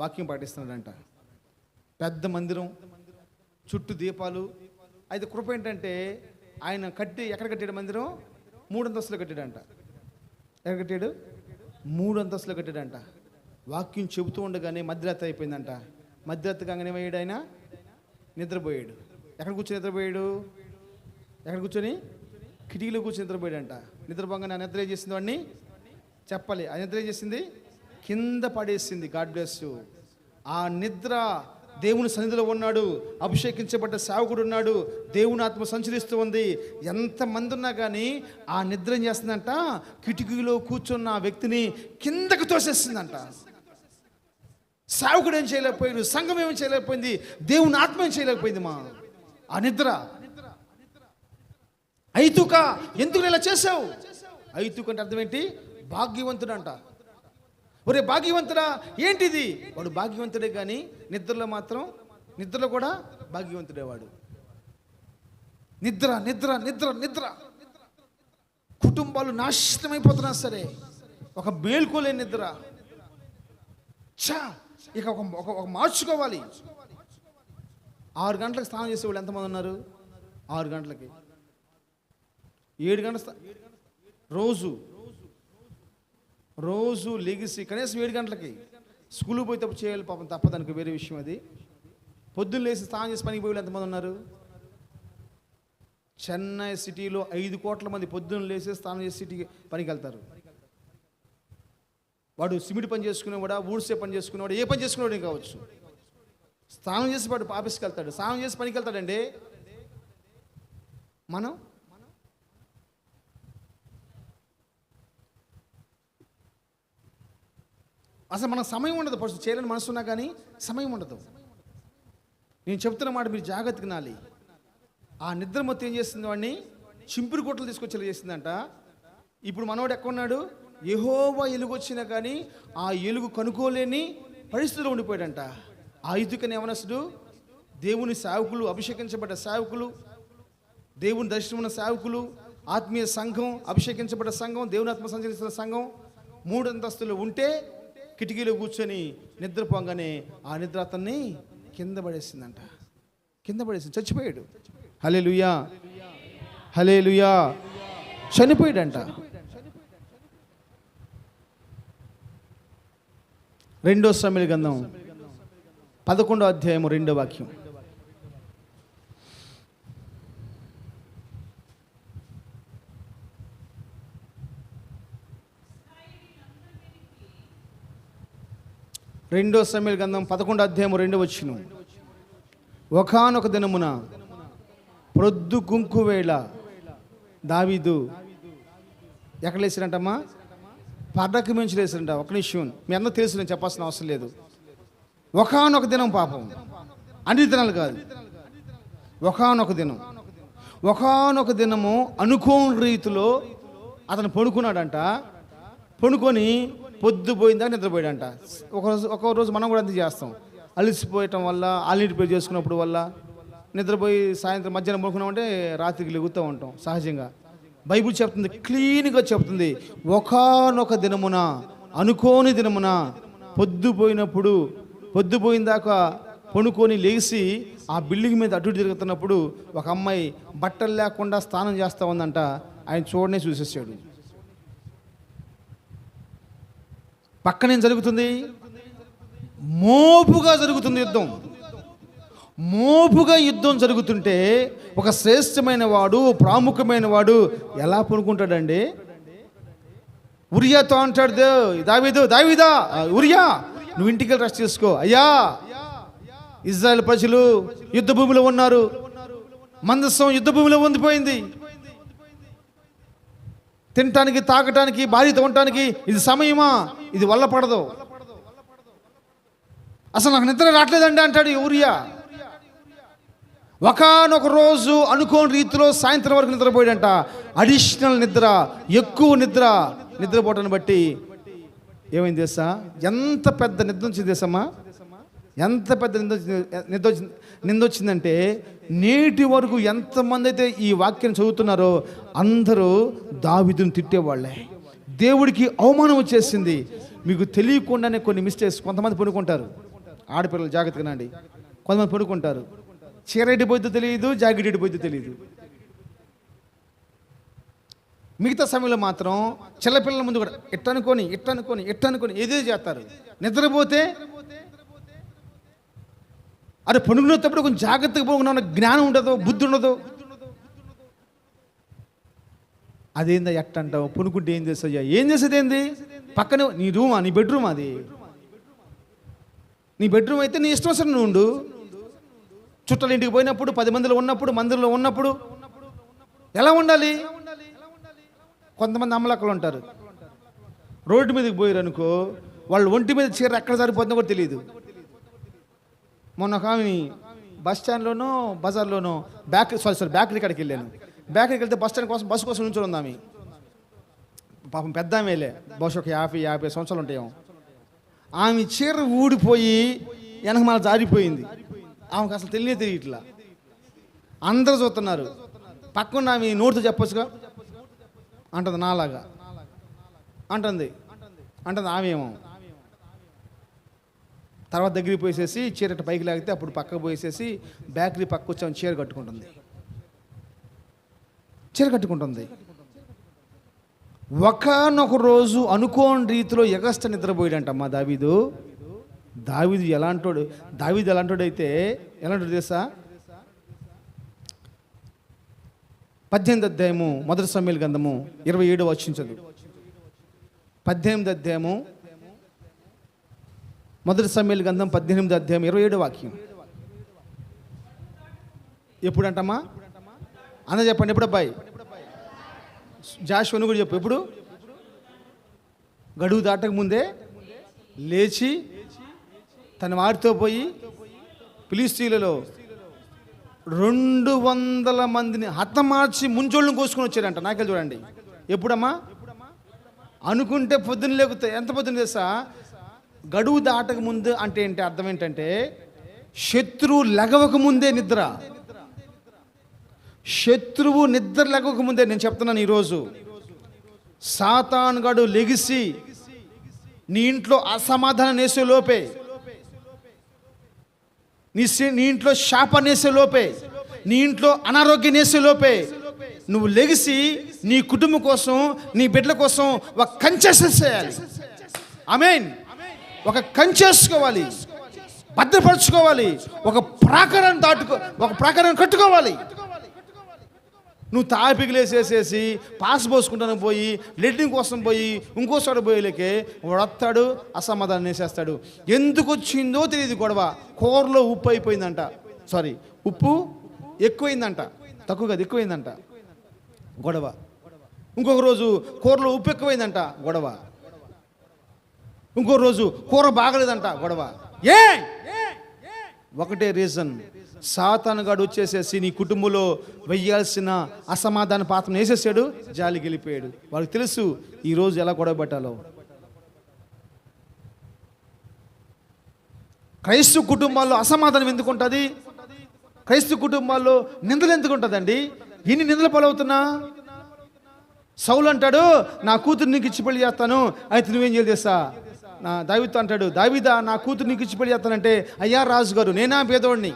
వాక్యం పాటిస్తున్నాడంట. పెద్ద మందిరం, చుట్టూ దీపాలు. అయితే కృప ఏంటంటే ఆయన ఎక్కడ కట్టాడు మందిరం? 3 అంతస్తులు కట్టాడంట. ఎక్కడ కట్టాడు? 3 అంతస్తులు కట్టాడంట. వాక్యం చెబుతూ ఉండగానే మధ్యరాత్రి అయిపోయిందంట. మధ్యరాత్రి కాగానే ఏమయ్యాడు? ఆయన నిద్రపోయాడు. ఎక్కడ కూర్చొని నిద్రపోయాడు? ఎక్కడ కూర్చొని? కిటికీలో కూర్చొని నిద్రపోయాడంట. నిద్రపోగానే ఆ నిద్ర ఏం చేసింది? వాడిని చెప్పాలి. ఆ నిద్ర ఏం చేసింది? కింద పడేసింది. God bless you. ఆ నిద్ర దేవుని సన్నిధిలో ఉన్నాడు, అభిషేకించబడ్డ సేవకుడు ఉన్నాడు, దేవుని ఆత్మ సంచరిస్తూ ఉంది. ఎంతమంది ఉన్నా కానీ ఆ నిద్ర ఏం చేస్తుందంట? కిటికీలో కూర్చున్న ఆ వ్యక్తిని కిందకు తోసేస్తుందంట. సేవకుడు ఏం చేయలేకపోయాడు, సంఘం ఏం చేయలేకపోయింది, దేవుని ఆత్మ ఏం చేయలేకపోయింది. ఆ నిద్ర. ఐతుక, ఎందుకు ఇలా చేసావు? ఐతుక అంటే అర్థం ఏంటి? భాగ్యవంతుడు అంట. ఒరే భాగ్యవంతుడా, ఏంటిది? వాడు భాగ్యవంతుడే, కానీ నిద్రలో కూడా భాగ్యవంతుడే వాడు. నిద్ర నిద్ర నిద్ర నిద్ర. కుటుంబాలు నాశనం అయిపోతున్నా సరే ఒక మేల్కోలేని నిద్ర. ఇక ఒక మార్చుకోవాలి. 6 గంటలకు స్నానం చేసే వాళ్ళు ఎంతమంది ఉన్నారు? 6 గంటలకి, 7 గంటల రోజు లెగిసి కనీసం 7 గంటలకి స్కూల్కి పోయి తప్పు చేయాలి. పాపం తప్పదానికి వేరే విషయం అది. పొద్దున్న లేచి స్నానం చేసి పనికి పోయి ఎంతమంది ఉన్నారు? చెన్నై సిటీలో 5 కోట్ల మంది పొద్దున్న లేచి స్నానం చేసి సిటీకి పనికి వెళ్తారు. వాడు సిమెంట్ పని చేసుకునేవాడా, ఊడ్సే పని చేసుకునేవాడు, ఏ పని చేసుకునేవాడు కావచ్చు, స్నానం చేసి వాడు ఆఫీస్కి వెళ్తాడు, స్నానం చేసి పనికి వెళ్తాడండి. మనం అసలు మనకు సమయం ఉండదు. ఫస్ట్ చేయాలని మనసు ఉన్నా కానీ సమయం ఉండదు. నేను చెప్తున్న మాట మీరు జాగ్రత్తగా వినాలి. ఆ నిద్ర మొత్తం ఏం చేస్తుంది? వాడిని చింపురు కొట్టలు తీసుకొచ్చేలా చేసిందంట. ఇప్పుడు మనవాడు ఎక్కడున్నాడు? యెహోవా ఎలుగు వచ్చినా కానీ ఆ ఎలుగు కనుక్కోలేని పరిస్థితిలో ఉండిపోయాడంట. ఆ ఐదుకని యవనస్తుడు, దేవుని సేవకులు, అభిషేకించబడ్డ సేవకులు, దేవుని దర్శనం ఉన్న సేవకులు, ఆత్మీయ సంఘం, అభిషేకించబడ్డ సంఘం, దేవుని ఆత్మ సంచరిస్తున్న సంఘం 3 అంతస్తులు ఉంటే కిటికీలో కూర్చొని నిద్రపోగానే ఆ నిద్ర అతన్ని కింద పడేసిందంట. కింద పడేసి చచ్చిపోయాడు. హల్లెలూయా, హల్లెలూయా. చనిపోయాడంట. 2 సమూయేలు గ్రంథం 11వ అధ్యాయము 2వ వాక్యం. రెండో సమూయేలు గ్రంథం 11వ అధ్యాయం 2వ వచనం. ఒకానొక దినమున ప్రొద్దు గుంకు వేళ దావీదు ఎక్కడ లేచారంటమ్మా? పడక మించి లేచారంట. ఒక నిమిషం, మీ అందరూ తెలుసు, నేను చెప్పాల్సిన అవసరం లేదు. ఒకానొక దినం, పాపం అన్ని దినాలు కాదు, ఒకానొక దినము అనుకోని రీతిలో అతను పడుకున్నాడంట. పడుకొని పొద్దుపోయిందాక నిద్రపోయాడంట. ఒక రోజు మనం కూడా అంతే చేస్తాం. అలసిపోయటం వల్ల, ఆల్నీటి పే చేసుకున్నప్పుడు వల్ల నిద్రపోయి సాయంత్రం మధ్యాహ్నం పడుకున్నామంటే రాత్రికి లెగుతూ ఉంటాం సహజంగా. బైబిల్ చెప్తుంది, క్లీన్గా చెప్తుంది, ఒకానొక దినమున, అనుకోని దినమున పొద్దుపోయిన దాకా పడుకొని లేచి ఆ బిల్డింగ్ మీద అటు తిరుగుతున్నప్పుడు ఒక అమ్మాయి బట్టలు లేకుండా స్నానం చేస్తూ ఉందంట. ఆయన చూడనే చూసేసాడు. పక్కనేం జరుగుతుంది? మోపుగా జరుగుతుంది యుద్ధం. మోపుగా యుద్ధం జరుగుతుంటే ఒక శ్రేష్టమైన వాడు, ప్రాముఖ్యమైన వాడు ఎలా పడుకుంటాడండి? ఉరియాతో అంటాడు, దావీదా ఉరియా, నువ్వు ఇంటికి వెళ్ళి రెస్ట్ చేసుకో. అయ్యా, ఇజ్రాయెల్ ప్రజలు యుద్ధ భూమిలో ఉన్నారు, మందసం యుద్ధ భూమిలో ఉండిపోయింది, తినటానికి తాగటానికి భార్యతో ఉండటానికి ఇది సమయమా? ఇది వల్ల పడదు, అసలు నాకు నిద్ర రావట్లేదండి అంటాడు ఊరియా. ఒకానొక రోజు అనుకోని రీతిలో సాయంత్రం వరకు నిద్రపోయాడంట. అడిషనల్ నిద్ర, ఎక్కువ నిద్రపోవటాన్ని బట్టి ఏమైంది తెలుసా? ఎంత పెద్ద నిద్ర వచ్చింది తెలుసమ్మా? ఎంత పెద్ద నిద్ర వచ్చిందంటే నేటి వరకు ఎంతమంది అయితే ఈ వాక్యం చదువుతున్నారో అందరూ దావీదుని తిట్టేవాళ్ళే. దేవుడికి అవమానం వచ్చేసింది. మీకు తెలియకుండానే కొన్ని మిస్టేక్స్. కొంతమంది పడుకుంటారు, ఆడపిల్లలు జాగ్రత్తగా అండి. కొంతమంది పడుకుంటారు, చీర ఎడిపోయిద్దో తెలియదు, జాకెట్ ఎడిపోయిద్దో తెలియదు. మిగతా సమయంలో మాత్రం చిన్నపిల్లల ముందు కూడా ఎట్టనుకొని ఏదో చేస్తారు. నిద్రపోతే అరే పడుకునేటప్పుడు కొంచెం జాగ్రత్తగా పడుకున్న జ్ఞానం ఉండదు, బుద్ధి ఉండదు. అదేందా ఎట్టంటావు? పడుకుంటే ఏం చేస్తాయ్యా? ఏం చేసేది ఏంది? పక్కనే నీ రూమా, నీ బెడ్రూమ్, అది నీ బెడ్రూమ్ అయితే నీ ఇష్టం వస్తుంది, నువ్వు ఉండు. చుట్టాల ఇంటికి పోయినప్పుడు, 10 మందిలో ఉన్నప్పుడు, మందిరంలో ఉన్నప్పుడు ఎలా ఉండాలి? కొంతమంది అమ్మలక్కలు ఉంటారు, రోడ్డు మీదకి పోయారు అనుకో, వాళ్ళు ఒంటి మీద చీర ఎక్కడ సరిపోతుందో కూడా తెలియదు. మొన్న ఒక ఆమె బస్ స్టాండ్లోనో బజార్లోనో బేకరీ కాడికి వెళ్ళాను. బేకరీకి వెళ్తే బస్ స్టాండ్ కోసం బస్సు కోసం నుంచో ఉంది ఆమె. పాపం పెద్ద ఆమెలే, బహుశా ఒక 50 సంవత్సరాలు ఉంటాయేమో. ఆమె చీర ఊడిపోయి వెనకమాల జారిపోయింది. ఆమెకు అసలు తెలియట్లా. అందరూ చూస్తున్నారు. పక్కన ఆమె నోటితో చెప్పొచ్చుగా అంటుంది, నాలాగా అంటుంది ఆమె ఏమో. తర్వాత దగ్గరికి పోసేసి చీరట పైకి లాగితే అప్పుడు పక్కకు పోసేసి బేకరీ పక్క వచ్చి చీర కట్టుకుంటుంది. ఒకానొక రోజు అనుకోని రీతిలో ఎగస్ట నిద్రపోయాడంటమ్మా దావీదు. దావీదు ఎలాంటోడైతే ఎలాంటోడు తెలుసా? 18వ అధ్యాయము మొదటి సమూయేలు గ్రంథము 27వ వచనం చదువు. 18వ అధ్యాయము మొదటి సమూయేలు గ్రంథం 18వ అధ్యాయం 27వ వాక్యం. ఎప్పుడంటమ్మా? అన్న చెప్పండి, ఎప్పుడు అబ్బాయి? జాషువను కూడా చెప్పు. ఎప్పుడు? గడువు దాటక ముందే లేచి తన వారితో పోయి ఫిలిష్తీయులలో 200 మందిని హతమార్చి ముంచోళ్ళని కోసుకొని వచ్చారంట. నాకెళ్ళి చూడండి. ఎప్పుడమ్మా? అనుకుంటే పొద్దున్న లేకుతాయి. ఎంత పొద్దున్న చేస్తా? గడువు దాటక ముందు అంటే ఏంటి? అర్థం ఏంటంటే శత్రువు లెగవక ముందే నిద్ర. శత్రువు నిద్ర లెగవక ముందే. నేను చెప్తున్నాను, ఈరోజు సాతానుగాడు లెగిసి నీ ఇంట్లో అసమాధానం నేసే లోపే, నీ ఇంట్లో శాప నేసే లోపే, నీ ఇంట్లో అనారోగ్యం నేసే లోపే నువ్వు లెగిసి నీ కుటుంబం కోసం, నీ బిడ్డల కోసం ఒక కంచేసేయాలి. ఆమేన్. ఒక కంచేసుకోవాలి, భద్రపరచుకోవాలి, ఒక ప్రాకారం కట్టుకోవాలి. నువ్వు తాపికిలేసేసేసి పాస్ పోసుకుంటాను పోయి లెట్రిన్ కోసం పోయి ఇంకోసారి పోయేలేకే వాడు వస్తాడు, అసమాధానం వేసేస్తాడు. ఎందుకు వచ్చిందో తెలియదు గొడవ. కూరలో ఉప్పు అయిపోయిందంట, ఉప్పు ఎక్కువైందంట. తక్కువ కాదు, ఎక్కువైందంట, గొడవ. ఇంకొక రోజు కూరలో ఉప్పు ఎక్కువైందంట, గొడవ. ఇంకో రోజు కూర బాగలేదంట, గొడవ. ఒకటే రీజన్, సాతానుగాడు వచ్చేసేసి నీ కుటుంబంలో వెయ్యాల్సిన అసమాధాన పాత్రను వేసేసాడు, జాలి గెలిపోయాడు. వాళ్ళకి తెలుసు ఈరోజు ఎలా గొడవ పెట్టాలో. క్రైస్తవ కుటుంబాల్లో అసమాధానం ఎందుకు ఉంటుంది? క్రైస్తవ కుటుంబాల్లో నిందలు ఎందుకు ఉంటుందండి? ఎన్ని నిందలు పాలవుతున్నా? సౌలు అంటాడు, నా కూతురు నీకు ఇచ్చి పెళ్లి చేస్తాను, అయితే నువ్వేం చేయాలి తెలుసా? నా దావీదుతో అంటాడు, దావీదా నా కూతురు నీకు ఇచ్చి పెళ్లి చేస్తానంటే, అయ్యా రాజుగారు నేనా పేదోడిని,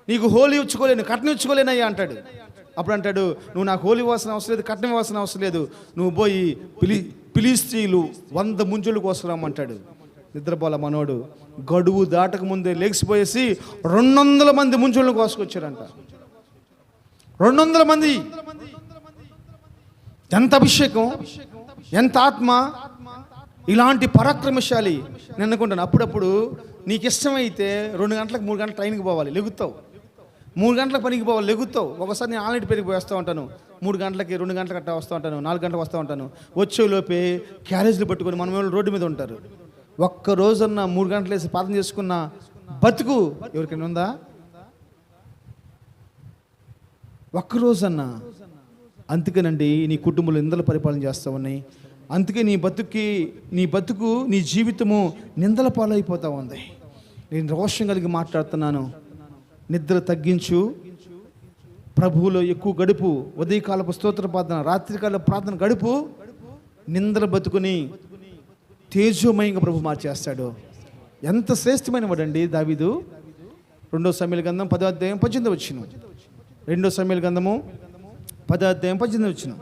నీకు హోలీ ఇచ్చుకోలేను, కట్నం ఇచ్చుకోలేనయ్యా అంటాడు. అప్పుడు అంటాడు, నువ్వు నాకు హోలీ ఇవ్వాల్సిన అవసరం లేదు, కట్నం ఇవ్వాల్సిన అవసరం లేదు, నువ్వు పోయి ఫిలిష్తీయులు 100 ముంజులు కోసరమ్మంటాడు. నిద్రపోల మనోడు గడువు దాటక ముందే లేచిపోయేసి 200 మంది ముంజులను కోసుకొచ్చారంట. 200 మంది. ఎంత అభిషేకం, ఎంత ఆత్మ! ఇలాంటి పరాక్రమశాలి. నేను అనుకుంటాను, అప్పుడప్పుడు నీకు ఇష్టమైతే 2 గంటలకు 3 గంటల ట్రైన్కి పోవాలి, లెగుతావు. 3 గంటలకు పనికి పోవాలి, లెగుతావు. ఒకసారి నేను ఆల్రెడీ పెరిగి వస్తూ ఉంటాను, 3 గంటలకి 2 గంటలకు అట్టా వస్తూ ఉంటాను, 4 గంటలకు వస్తూ ఉంటాను. వచ్చేలోపే క్యారేజీలు పట్టుకొని మన వాళ్ళు రోడ్డు మీద ఉంటారు. ఒక్క రోజన్నా 3 గంటలు వేసి ప్రార్థన చేసుకున్న బతుకు ఎవరికైనా ఉందా? ఒక్కరోజన్నా. అందుకేనండి నీ కుటుంబంలో నిందల పరిపాలన చేస్తూ ఉన్నాయి. అందుకే నీ బతుకు నీ జీవితము నిందల పాలైపోతూ ఉంది. నేను రోషం కలిగి మాట్లాడుతున్నాను. నిద్ర తగ్గించు, ప్రభువులో ఎక్కువ గడుపు, ఉదయకాలపు స్తోత్ర ప్రార్థన, రాత్రికాల ప్రార్థన గడుపు. నిందల బతుకుని తేజోమయంగా ప్రభు మార్చేస్తాడు. ఎంత శ్రేష్టమైన వాడండి దావీదు. 2 సమూయేలు గ్రంథం 10వ అధ్యాయం 18వ వచనం. 2 సమూయేలు గ్రంథము 10వ అధ్యాయం 18వ వచనం.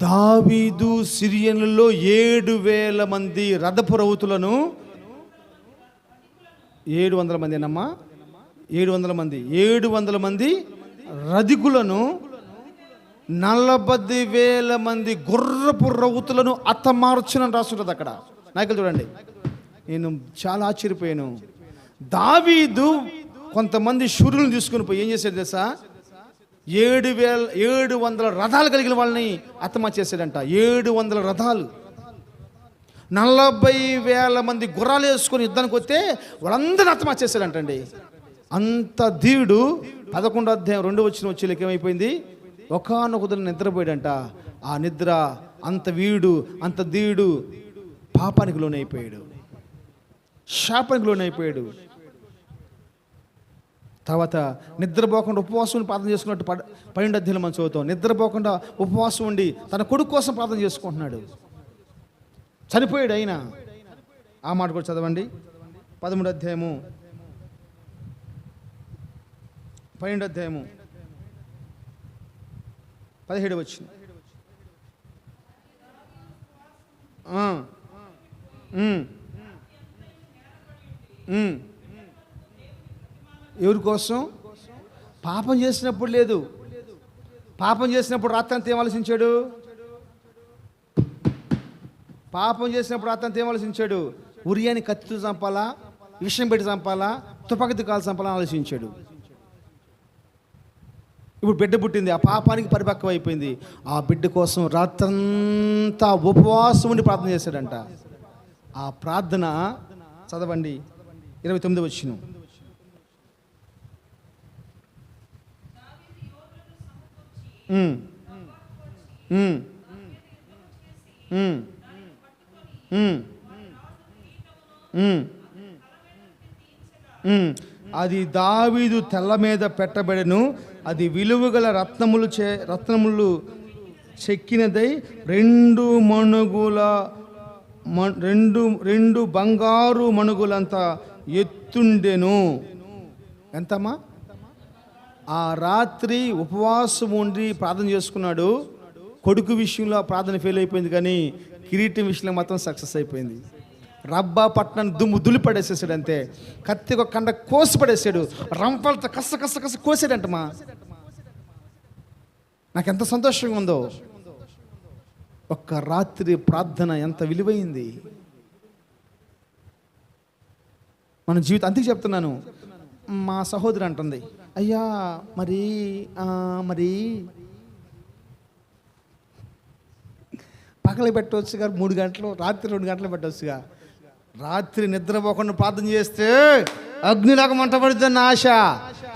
దావీదు సిరియనుల్లో 7,000 మంది రథపు రౌతులను, 700 మంది అమ్మా, 700 మంది రధికులను, 40,000 మంది గుర్రపు రౌతులను అత్తమార్చునని రాస్తుంటుంది అక్కడ. నాయకులు చూడండి, నేను చాలా ఆశ్చర్యపోయాను. దావీదు కొంతమంది శూరులను తీసుకుని పోయి ఏం చేశాడు తెలుసా? 700 రథాలు కలిగిన వాళ్ళని హతమా చేశాడంట. 700 రథాలు, 40,000 మంది గుర్రాలు వేసుకొని యుద్ధానికి వస్తే వాళ్ళందరూ హతమా చేశాడంటండి. అంత ధీరుడు 11వ అధ్యాయం 2వ వచనం వచ్చేలకి ఏమైపోయింది? ఒకానొక నిద్రపోయాడంట. ఆ నిద్ర అంత వీడు, అంత ధీరుడు పాపానికి లోనైపోయాడు, శాపానికి లోనైపోయాడు. తర్వాత నిద్రపోకుండా ఉపవాసం ప్రార్థన చేసుకున్నట్టు 12వ అధ్యాయం మనం చదువుతాం. నిద్రపోకుండా ఉపవాసం ఉండి తన కొడుకు కోసం ప్రార్థన చేసుకుంటున్నాడు. చనిపోయాడు అయినా. ఆ మాట కూడా చదవండి. 13వ అధ్యాయము 12వ అధ్యాయము 17వ వచనం. ఎవరి కోసం? పాపం చేసినప్పుడు లేదు. పాపం చేసినప్పుడు రాత్రంతా ఏం ఆలోచించాడు? పాపం చేసినప్పుడు రాత్రంతా ఏం ఆలోచించాడు? ఉరియాని కత్తితో చంపాలా, విషం పెట్టి చంపాలా, తుపాకీ కాలు చంపాలని ఆలోచించాడు. ఇప్పుడు బిడ్డ పుట్టింది, ఆ పాపానికి పరిపక్వం అయిపోయింది. ఆ బిడ్డ కోసం రాత్రంతా ఉపవాసం ఉండి ప్రార్థన చేశాడంట. ఆ ప్రార్థన చదవండి 29వ వచనం. అది దావీదు తెల్ల మీద పెట్టబడెను. అది విలువగల రత్నములు చెక్కినదై 2 మణుగుల 2 బంగారు మణుగులంత ఎత్తుండెను. ఎంతమ్మా? ఆ రాత్రి ఉపవాసం ఉండి ప్రార్థన చేసుకున్నాడు. కొడుకు విషయంలో ప్రార్థన ఫెయిల్ అయిపోయింది, కానీ కిరీటం విషయంలో మాత్రం సక్సెస్ అయిపోయింది. రబ్బా పట్టణం దుమ్ము దులిపడేసేసాడు అంతే. కత్తి ఒక కండ కోసి పడేసాడు, రంపలతో కోసాడంటమ్మా. నాకు ఎంత సంతోషంగా ఉందో. ఒక్క రాత్రి ప్రార్థన ఎంత విలువైంది మన జీవితం. అందుకే చెప్తున్నాను, మా సహోదరి అంటుంది, అయ్యా మరి పగలు పెట్టవచ్చుగా 3 గంటలు, రాత్రి 2 గంటలు పెట్టవచ్చుగా. రాత్రి నిద్రపోకుండా ప్రార్థన చేస్తే అగ్నిలాగా మంటపడుతున్న ఆశ.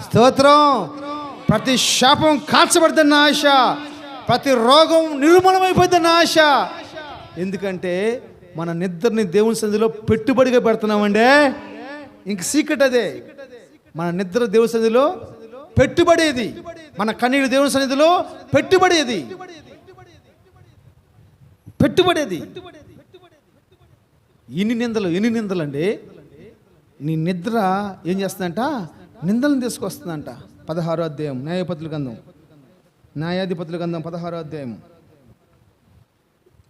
స్తోత్రం. ప్రతి శాపం కాల్చబడుతున్న ఆశ, ప్రతి రోగం నిర్మూలమైపోతున్న ఆశ. ఎందుకంటే మన నిద్రని దేవుని సన్నిధిలో పెట్టుబడిగా పెడుతున్నామంటే ఇంక సీక్రెట్ అదే. మన నిద్ర దేవుని సన్నిధిలో పెట్టుబడేది, మన కన్నీరు దేవుని సన్నిధిలో పెట్టుబడేది. ఎన్ని నిందలు అండి. నీ నిద్ర ఏం చేస్తుందంట? నిందలను తీసుకొస్తుందంట. 16వ అధ్యాయం న్యాయాధిపతుల గ్రంథం 16వ అధ్యాయం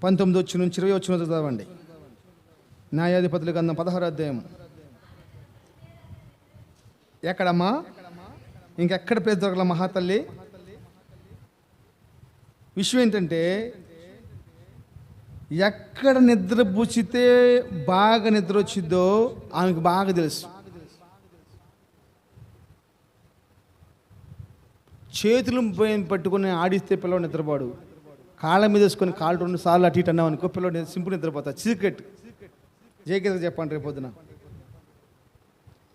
19 నుంచి 20 చదవండి. న్యాయాధిపతుల గ్రంథం 16వ అధ్యాయం. ఎక్కడమ్మా? ఇంకెక్కడ ప్లేస్ దొరకల మహాతల్లి. విషయం ఏంటంటే, ఎక్కడ నిద్ర పూచితే బాగా నిద్ర వచ్చిద్దో ఆమెకు బాగా తెలుసు. చేతులు పట్టుకుని ఆడిస్తే పిల్లవాడు నిద్రపోడు. కాళ్ళ మీద వేసుకొని కాళ్ళు 2 సార్లు అటు ఇటు అన్నాం అనుకో, పిల్లవాడు సింపుల్ నిద్రపోతా. సీక్రెట్ జేకేత చెప్పండి రేపు పొద్దున.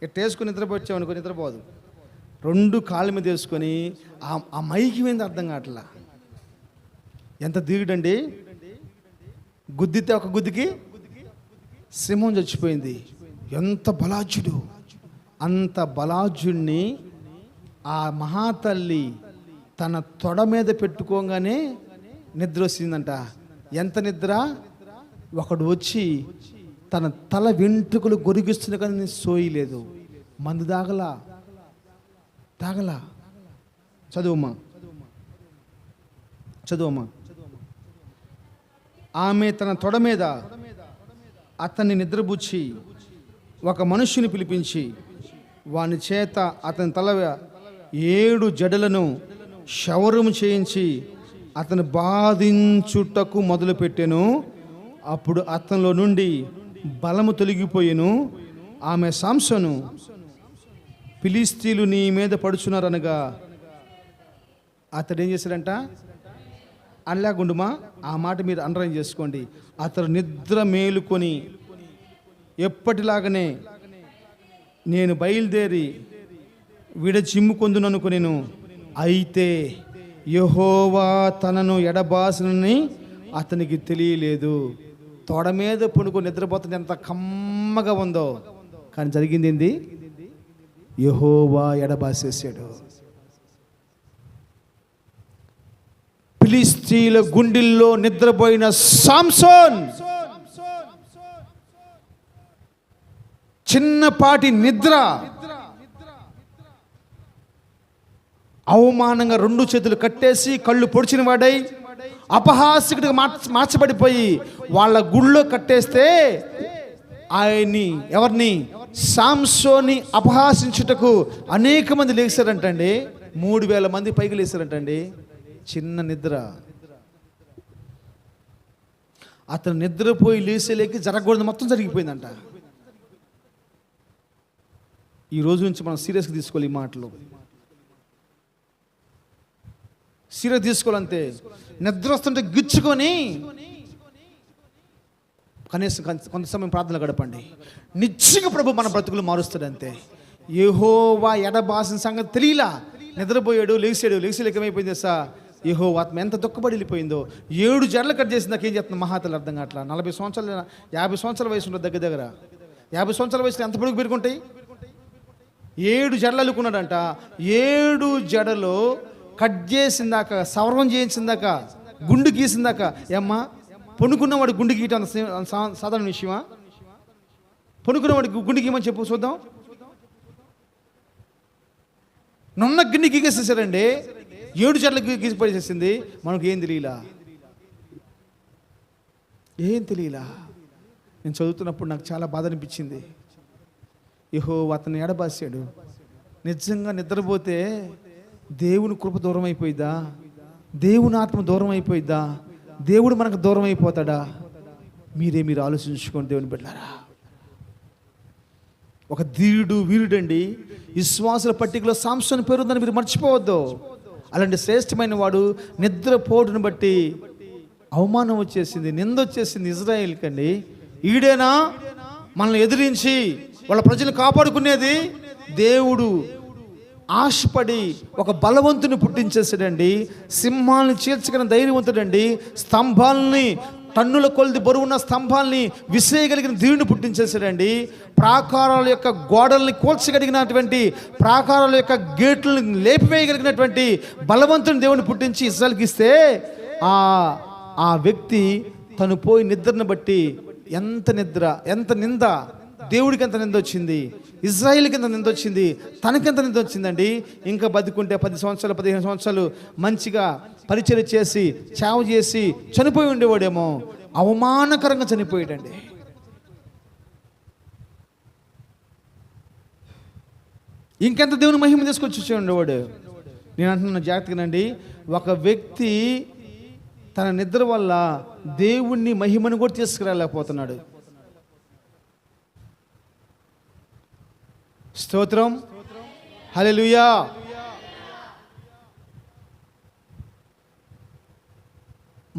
ఇట్లా వేసుకొని నిద్రపోచ్చామనుకో నిద్రపోదు. 2 కాళ్ళ మీద వేసుకొని ఆ మైకి మీద అర్థం కావట్లా. ఎంత దిగుడండి. గుద్దితే ఒక గుద్దికి సింహం చచ్చిపోయింది. ఎంత బలాజుడు. అంత బలాజుడిని ఆ మహాతల్లి తన తొడ మీద పెట్టుకోగానే నిద్ర వచ్చిందంట. ఎంత నిద్ర! ఒకడు వచ్చి తన తల వెంట్రుకలు గొరిగిస్తున్న కానీ సోయలేదు. మందు తాగలా. చదువుమా. ఆమె తన తొడ మీద అతన్ని నిద్రపుచ్చి ఒక మనుష్యుని పిలిపించి వాని చేత అతని తల 7 జడలను క్షౌరము చేయించి అతను బాధించుటకు మొదలుపెట్టెను. అప్పుడు అతనిలో నుండి బలము తొలగిపోయెను. ఆమె సంసోను, ఫిలిష్తీయులు నీ మీద పడుచున్నారనగా అతడు ఏం చేశాడంట? అల్లాగుండుమా, ఆ మాట మీరు అండర్లైన్ చేసుకోండి. అతడు నిద్ర మేలుకొని ఎప్పటిలాగానే నేను బయలుదేరి విడచిమ్ముకొందుననుకొనెను. అయితే యెహోవా తనను ఎడబాసనని అతనికి తెలియలేదు. తొడ మీద పడుకొని నిద్రపోతుంది ఎంత కమ్మగా ఉందో, కానీ జరిగింది ఏంది? యెహోవా ఎడబాసేసాడు. ఫిలిష్తీయుల గుండెల్లో నిద్రపోయిన సాంసోన్ చిన్నపాటి నిద్ర అవమానంగా 2 చేతులు కట్టేసి కళ్ళు పొడిచిన వాడై అపహాస్యకుడిగా మార్చబడిపోయి వాళ్ళ గుళ్ళో కట్టేస్తే ఆయన్ని, ఎవరిని? సాంసోన్ని అపహాసించుటకు అనేక మంది లేచారంటండి. 3000 మంది పైకి లేచారంటండి. చిన్న నిద్ర. అతను నిద్రపోయి లేసేలేకి జరగకూడదు మొత్తం జరిగిపోయిందంట. ఈ రోజు నుంచి మనం సీరియస్గా తీసుకోవాలి. ఈ మాటలు సీరియస్ తీసుకోవాలంతే. నిద్ర వస్తుంటే గిచ్చుకొని కనీసం కొంత సమయం ప్రార్థన గడపండి. నిశ్చయంగా ప్రభు మన బ్రతుకులు మారుస్తాడు అంతే. యెహోవా ఎడబాసిన సంగతి తెలియలా. నిద్రపోయాడు, లేచేలేక ఏమైపోయింది సా? యెహోవా ఆత్మ ఎంత దుఃఖపడి వెళ్ళిపోయిందో. 7 జడలు కట్ చేసి నాకేం చెప్తున్నా మహాతలు అర్థం కావట్లా. 40 సంవత్సరాలు 50 సంవత్సరాల వయసు ఉంటుంది దగ్గర 50 సంవత్సరాల వయసులో ఎంత పొడుగు పెరుగుంటాయి? 7 జడలు అల్లుకున్నాడంట. 7 జడలు కట్ చేసిందాక, సవరం చేయించిందాక, గుండు గీసిందాక. ఏమ్మా, పొనుకున్నవాడు గుండు గీయటం సాధారణ విషయమా? పొనుకున్నవాడు గుండు గీయమని చెప్పు చూద్దాం. నున్న గిన్నె గీకేసేసారండి. 7 జడలకు గీసి పడేసేసింది. మనకు ఏం తెలియలా. నేను చదువుతున్నప్పుడు నాకు చాలా బాధ అనిపించింది. యెహోవా అతన్ని ఎడబాసాడు. నిజంగా నిద్రపోతే దేవుని కృప దూరం అయిపోయిద్దా? దేవుని ఆత్మ దూరం అయిపోయిద్దా? దేవుడు మనకు దూరం అయిపోతాడా? మీరు ఆలోచించుకోండి దేవుని బిడ్డలారా. ఒక ధీరుడు వీరుడండి, విశ్వాసుల పట్టికలో సాంసోను పేరు ఉందని మీరు మర్చిపోవద్దు. అలాంటి శ్రేష్టమైన వాడు నిద్రపోటును బట్టి అవమానం వచ్చేసింది, నింద వచ్చేసింది ఇజ్రాయేల్కి అండి. ఈడేనా మనల్ని ఎదిరించి వాళ్ళ ప్రజలు కాపాడుకునేది? దేవుడు ఆశపడి ఒక బలవంతుని పుట్టించేసాడండి. సింహాలని చీల్చగలిగిన ధైర్యవంతుడండి. స్తంభాలని, టన్నుల కొలది బరువున్న స్తంభాలని విసేయగలిగిన ధీరుని పుట్టించేసాడండి. ప్రాకారాల యొక్క గోడల్ని కూల్చగలిగినటువంటి, ప్రాకారాల యొక్క గేట్లను లేపివేయగలిగినటువంటి బలవంతుని దేవుని పుట్టించి ఇజ్రాయెల్కి ఇస్తే ఆ వ్యక్తి తను పోయి నిద్రను బట్టి ఎంత నిద్ర, ఎంత నింద, దేవుడికి ఎంత నింద వచ్చింది, ఇజ్రాయిల్కి ఎంత నింద వచ్చింది, తనకెంత నింద వచ్చిందండి. ఇంకా బతుకుంటే 10 సంవత్సరాలు 15 సంవత్సరాలు మంచిగా పరిచయం చేసి చావు చేసి చనిపోయి ఉండేవాడేమో. అవమానకరంగా చనిపోయాడండి. ఇంకెంత దేవుని మహిమ తీసుకొచ్చి ఉండేవాడు. నేను అంటున్న జాగ్రత్తగానండి, ఒక వ్యక్తి తన నిద్ర వల్ల దేవుణ్ణి మహిమను కూడా తీసుకురాలేకపోతున్నాడు. స్తోత్రం, హల్లెలూయా.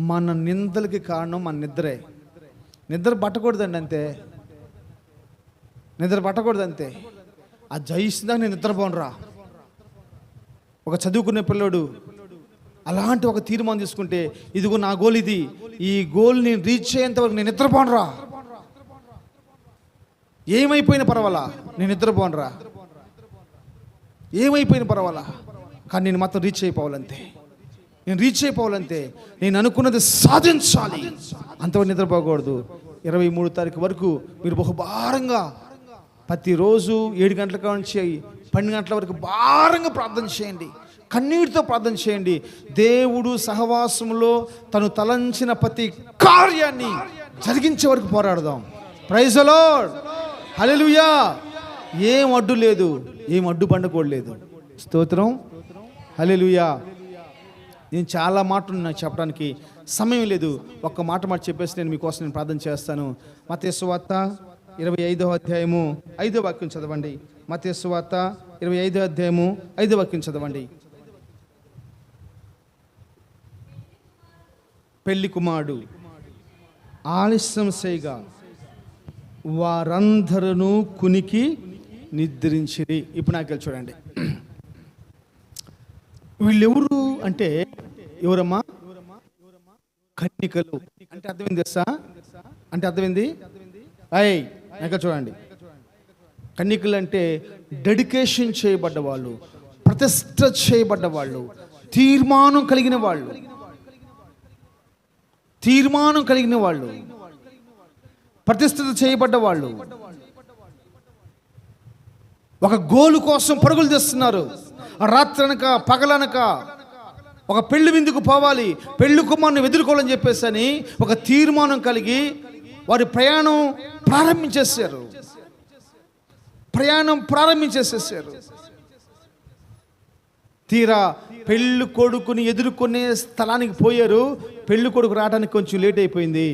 మన నిందలకి కారణం మన నిద్రే. నిద్ర పట్టకూడదండి, అంతే. నిద్ర పట్టకూడదు, అంతే. ఆ జయిస్తుందా నేను నిద్రపోనరా. ఒక చదువుకునే పిల్లోడు అలాంటి ఒక తీర్మానం తీసుకుంటే, ఇదిగో నా గోల్ ఇది, ఈ గోల్ నేను రీచ్ అయ్యేంత వరకు నేను నిద్రపోనరా. ఏమైపోయిన పర్వాలా, నేను నిద్రపోనరా. ఏమైపోయిన పర్వాలా, కానీ నేను మాత్రం రీచ్ అయిపోవాలంతే. నేను రీచ్ అయిపోవాలంతే. నేను అనుకున్నది సాధించాలి, అంతవరకు నిద్రపోకూడదు. 23 తారీఖు వరకు మీరు బహుభారంగా ప్రతిరోజు 7 గంటల నుంచి 12 గంటల వరకు భారంగా ప్రార్థన చేయండి. కన్నీటితో ప్రార్థన చేయండి. దేవుడు సహవాసంలో తను తలంచిన ప్రతి కార్యాన్ని జరిగించే వరకు పోరాడదాం. ప్రైజ్ ది లార్డ్, హల్లెలూయా. ఏం అడ్డు లేదు, ఏం అడ్డు బండకూడలేదు. స్తోత్రం, హల్లెలూయా. నేను చాలా మాటలు నాకు చెప్పడానికి సమయం లేదు. ఒక్క మాట చెప్పేసి నేను మీకోసం నేను ప్రార్థన చేస్తాను. మత్తయి సువార్త 25వ అధ్యాయము 5వ వాక్యం చదవండి. మత్తయి సువార్త 25వ అధ్యాయము 5వ వాక్యం చదవండి. పెళ్లి కుమారుడు ఆలస్యం చేయగా వారందరూ కునికి నిద్రించిరి. ఇప్పుడు నాకు చూడండి, వీళ్ళెవరు అంటే ఎవరమ్మా? కన్యకలు. అంటే అర్థమైంది తెలుసా? అంటే అర్థమైంది? నాకు చూడండి, కన్యకలు అంటే డెడికేషన్ చేయబడ్డ వాళ్ళు, ప్రతిష్ఠ చేయబడ్డ వాళ్ళు, తీర్మానం కలిగిన వాళ్ళు, ప్రతిష్ఠిత చేయబడ్డ వాళ్ళు, ఒక గోలు కోసం పరుగులు తెస్తున్నారు. రాత్రనక పగలనక ఒక పెళ్లి విందుకు పోవాలి, పెళ్లి కుమారుని ఎదుర్కోవాలని చెప్పేసి ఒక తీర్మానం కలిగి వారి ప్రయాణం ప్రారంభించేసేసారు. తీరా పెళ్లి కొడుకుని ఎదుర్కొనే స్థలానికి పోయారు. పెళ్లి కొడుకు రావడానికి కొంచెం లేట్ అయిపోయింది.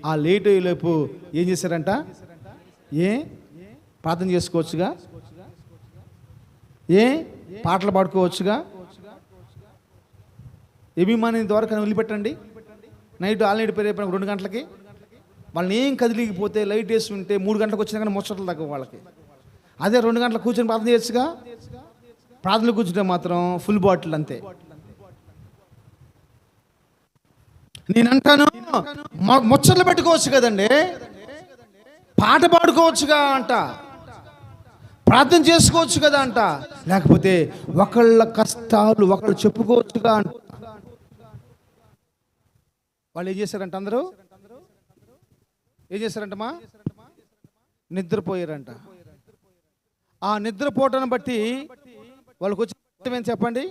ఆ లేట్ అయ్యేలోపు ఏం చేశారంట? ప్రార్థన చేసుకోవచ్చుగా, పాటలు పాడుకోవచ్చుగా. అభిమాని ద్వారా వదిలిపెట్టండి. నైట్ ఆల్రెడీ పెరిగిపోయిన 2 గంటలకి వాళ్ళని ఏం కదిలిగిపోతే లైట్ వేసి ఉంటే 3 గంటలకు వచ్చినా కానీ ముచ్చట్లు తగ్గవు వాళ్ళకి. అదే 2 గంటలకు కూర్చొని ప్రార్థన చేయొచ్చుగా. ప్రార్థనలు కూర్చుంటే మాత్రం ఫుల్ బాటిల్ అంతే. నేను అంటాను, ముచ్చట్లు పెట్టుకోవచ్చు కదండి, పాట పాడుకోవచ్చుగా అంట, ప్రార్థన చేసుకోవచ్చు కదా అంట, లేకపోతే ఒకళ్ళ కష్టాలు ఒకళ్ళు చెప్పుకోవచ్చుగా అంట. వాళ్ళు ఏం చేశారంట? అందరూ ఏం చేశారంటమ్మా? నిద్రపోయారంట. ఆ నిద్రపోవటాన్ని బట్టి వాళ్ళకి వచ్చి నష్టమేం చెప్పండి?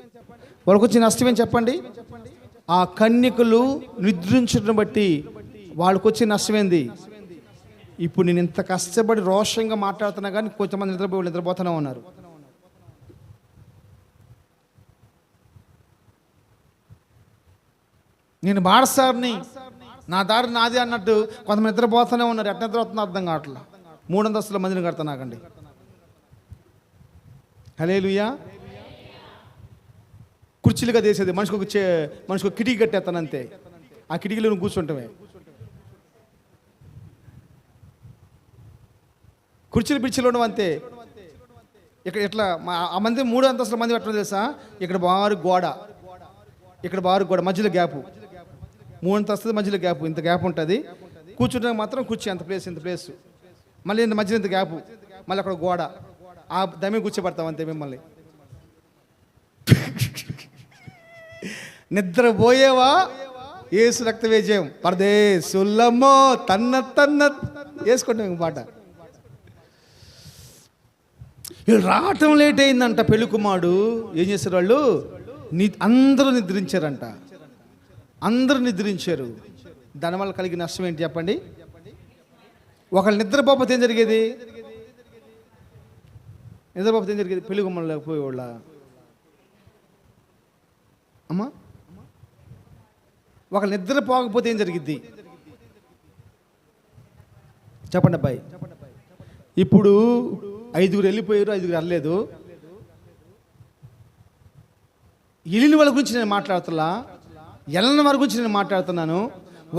వాళ్ళకి వచ్చి నష్టమేం చెప్పండి? ఆ కన్యకలు నిద్రించడం బట్టి వాళ్ళకి వచ్చి నష్టమేంది? ఇప్పుడు నేను ఇంత కష్టపడి రోషంగా మాట్లాడుతున్నా కానీ కొంతమంది నిద్రపోతూనే ఉన్నారు. నేను బాడసారిని, నా దారి నాది అన్నట్టు కొంతమంది నిద్రపోతూనే ఉన్నారు. ఎట్లా నిద్రపోతుందో అర్థం కావట్లా. 3 అంతస్తుల మందిని కడతా నాకండి. హల్లెలూయా. కుర్చీలుగా చేసేది మనిషికి ఒక కిటికీ కట్టేస్తాను అంతే. ఆ కిటికీలో నువ్వు కూర్చుంటామే. కుర్చీలు పిర్చీలు ఉండవు అంతే. ఇక్కడ ఇట్లా ఆ మంది 3 అంతస్తుల మంది పెట్టడం తెలుసా? ఇక్కడ బారు గోడ, ఇక్కడ బారు గోడ, మధ్యలో గ్యాపు. 3 అంతస్తుల మధ్యలో గ్యాపు, ఇంత గ్యాప్ ఉంటుంది. కూర్చుంటే మాత్రం కుర్చీ ఇంత ప్లేస్, మళ్ళీ ఇంత మధ్యలో ఇంత గ్యాపు, మళ్ళీ అక్కడ గోడ. ఆ దమ్మి కూర్చోబడతాం అంతే మిమ్మల్ని. నిద్రపోయేవా? ఏసు రక్త విజయం పరదేశుల్లమ్మో తన్న వేసుకుంటాం ఇంక పాట. వీళ్ళు రావటం లేట్ అయిందంట. పెళ్లి కుమారుడు ఏం చేశారు? వాళ్ళు అందరూ నిద్రించారంట. అందరూ నిద్రించారు. దానివల్ల కలిగిన నష్టం ఏంటి చెప్పండి? ఒకళ్ళు నిద్రపోతే ఏం జరిగేది? పెళ్లి కుమారుడు పోయేవాళ్ళ అమ్మా. ఒకళ్ళు నిద్రపోకపోతే ఏం జరిగిద్ది చెప్పండి అబ్బాయి? ఇప్పుడు 5 వెళ్ళిపోయారు, 5 వెళ్ళలేదు. వెళ్ళిన వాళ్ళ గురించి నేను మాట్లాడుతున్నా, వెళ్ళని వారి గురించి నేను మాట్లాడుతున్నాను.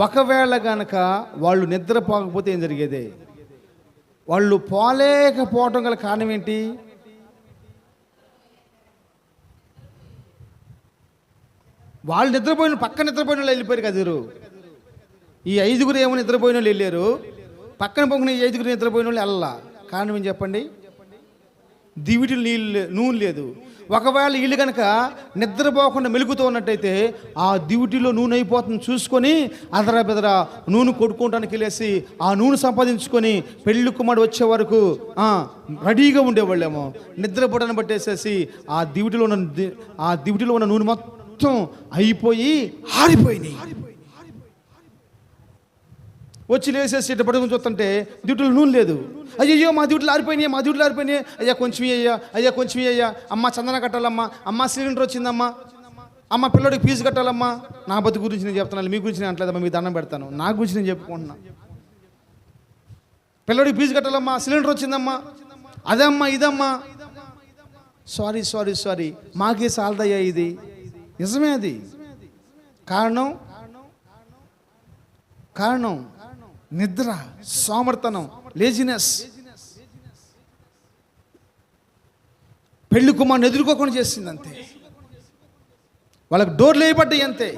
ఒకవేళ గనక వాళ్ళు నిద్రపోకపోతే ఏం జరిగేది? వాళ్ళు పోలేకపోవటం గల కారణం ఏంటి? వాళ్ళు నిద్రపోయిన పక్కన నిద్రపోయిన వాళ్ళు వెళ్ళిపోయారు కదా. ఈ 5 ఏమో నిద్రపోయిన వాళ్ళు వెళ్ళారు, పక్కన పక్కన ఈ 5 నిద్రపోయిన వాళ్ళు వెళ్ళాల. కారణం ఏం చెప్పండి? దివిటిలో నూనె లేదు. ఒకవేళ వీళ్ళు కనుక నిద్రపోకుండా మెలుగుతూ ఉన్నట్టయితే ఆ దివిటిలో నూనె అయిపోతుంది చూసుకొని అదరా బెదరా నూనె కొట్టుకోవడానికి వెళ్ళేసి ఆ నూనె సంపాదించుకొని పెళ్లి కుమారుడు వచ్చే వరకు రెడీగా ఉండేవాళ్ళేమో. నిద్రపోవడాన్ని బట్టేసేసి ఆ దివిటిలో ఉన్న నూనె మొత్తం అయిపోయి ఆరిపోయినాయి. వచ్చి లేసేసి ఇట్లా పడుకుని చూస్తుంటే డ్యూటీలో నూనె లేదు. అయ్యో మా డ్యూటీలు ఆరిపోయినాయి. అయ్యా కొంచెం అయ్యా, అమ్మ చందన కట్టాలమ్మా, అమ్మ సిలిండర్ వచ్చిందమ్మా, అమ్మ పిల్లడికి ఫీజు కట్టాలమ్మా. నా బతుకు గురించి నేను చెప్తున్నాను, మీ గురించి నేను అంటలేదమ్మా, మీకు దండం పెడతాను. నా గురించి నేను చెప్పుకుంటున్నా. పిల్లడికి ఫీజు కట్టాలమ్మా, సిలిండర్ వచ్చిందమ్మా, అదమ్మా ఇదమ్మా. సారీ మాకే సాలదయ్యా ఇది. నిజమే అది. కారణం నిద్ర, సోమర్తనం, లేజినెస్. పెళ్లి కుమారుని ఎదుర్కోకుండా చేసింది అంతే. వాళ్ళకి డోర్లు వేయబడ్డాయి అంతే.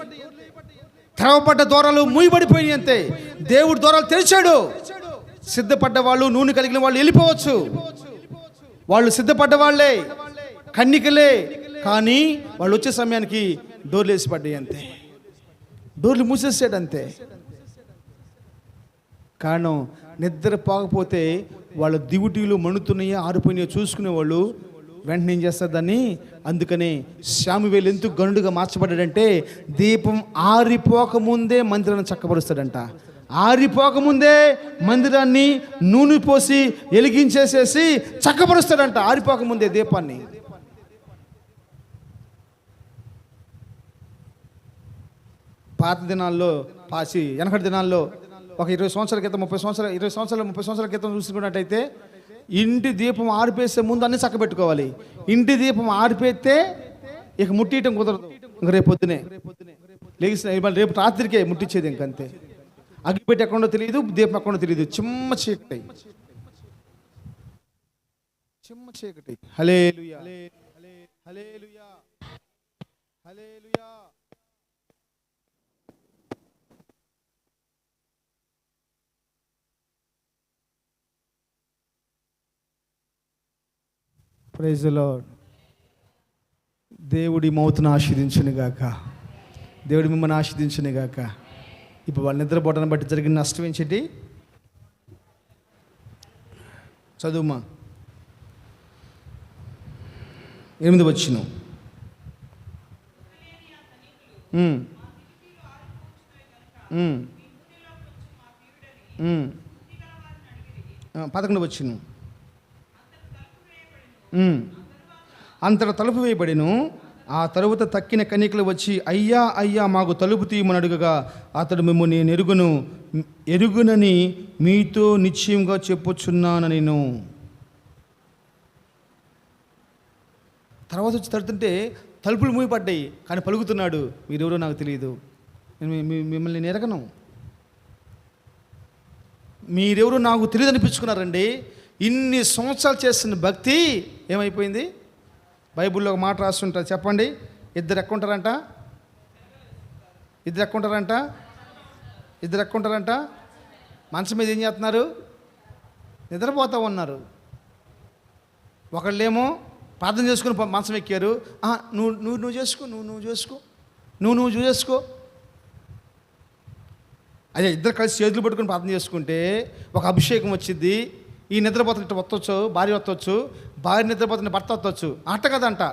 తెరవబడ్డ దూరాలు మూయబడిపోయినాయి అంతే. దేవుడు దూరాలు తెరిచాడు. సిద్ధపడ్డ వాళ్ళు, నూనె కలిగిన వాళ్ళు వెళ్ళిపోవచ్చు. వాళ్ళు సిద్ధపడ్డ వాళ్ళే, కన్నికలే. కానీ వాళ్ళు వచ్చే సమయానికి డోర్లు వేసి పడ్డాయి అంతే. డోర్లు మూసేసాడు అంతే. కారణం నిద్ర పోకపోతే వాళ్ళ దివిటీలు మణుతున్నాయో ఆరిపోయినాయో చూసుకునేవాళ్ళు వెంటనే ఏం చేస్తారు దాన్ని. అందుకని శామువేలు ఎందుకు గనుడుగా మార్చబడ్డాడంటే దీపం ఆరిపోకముందే మందిరాన్ని చక్కబరుస్తాడంట. ఆరిపోకముందే మందిరాన్ని నూనె పోసి వెలిగించేసేసి చక్కబరుస్తాడంట. ఆరిపోకముందే దీపాన్ని. పాత దినాల్లో వెనకటి దినాల్లో ఒక 20 సంవత్సరాల క్రితం 30 సంవత్సరాల క్రితం చూసుకున్నట్టయితే ఇంటి దీపం ఆరిపేసే ముందు అన్ని చక్కబెట్టుకోవాలి. ఇంటి దీపం ఆరిపోతే ఇక ముట్టియటం కుదరదు. ఇంక రేపు పొద్దునే రేపు రాత్రికే ముట్టించేది. ఇంకంతే. అగ్గిపెట్టి ఎక్కడో తెలియదు, దీపం ఎక్కడో తెలియదు. చిమ్మ చీకటి. Hallelujah, hallelujah, hallelujah. Praise the lord. దేవుడి మౌతును ఆశీర్వదించునుగాక. దేవుడి మిమ్మల్ని ఆశీర్వదించునుగాక. ఇప్పుడు వాళ్ళు నిద్రపోవడాన్ని బట్టి జరిగిన నష్టం ఏంటి? చదువుమా. 8 వచ్చిన 11 వచ్చిన అంతట తలుపు వేయబడిను, ఆ తరువాత తక్కిన కన్యకలు వచ్చి, అయ్యా అయ్యా మాకు తలుపు తీయమని అడుగగా అతడు, మేము నేను ఎరుగునని మీతో నిశ్చయంగా చెప్పుచున్నాను నేను. తర్వాత వచ్చి తడుతుంటే తలుపులు మూయపడ్డాయి, కానీ పలుకుతున్నాడు, మీరెవరో నాకు తెలియదు, మిమ్మల్ని నేను ఎరగను, మీరెవరో నాకు తెలియదు అనిపించుకున్నారండి. ఇన్ని సంవత్సరాలు చేస్తున్న భక్తి ఏమైపోయింది? బైబిల్లో ఒక మాట రాస్తుంటారు, చెప్పండి. ఇద్దరు ఎక్కుంటారంట, మంచం మీద ఏం చేస్తున్నారు? నిద్రపోతూ ఉన్నారు. ఒకళ్ళేమో ప్రార్థన చేసుకుని మంచం ఎక్కారు. నువ్వు చేసుకో. అదే ఇద్దరు కలిసి చేతులు పట్టుకుని ప్రార్థన చేసుకుంటే ఒక అభిషేకం వచ్చింది. ఈ నిద్రపోతున్నట్టు వత్తవచ్చు, భార్య వత్తవచ్చు, భార్య నిద్రపోతున్న భర్త వత్తవచ్చు. అట్ట కదంట,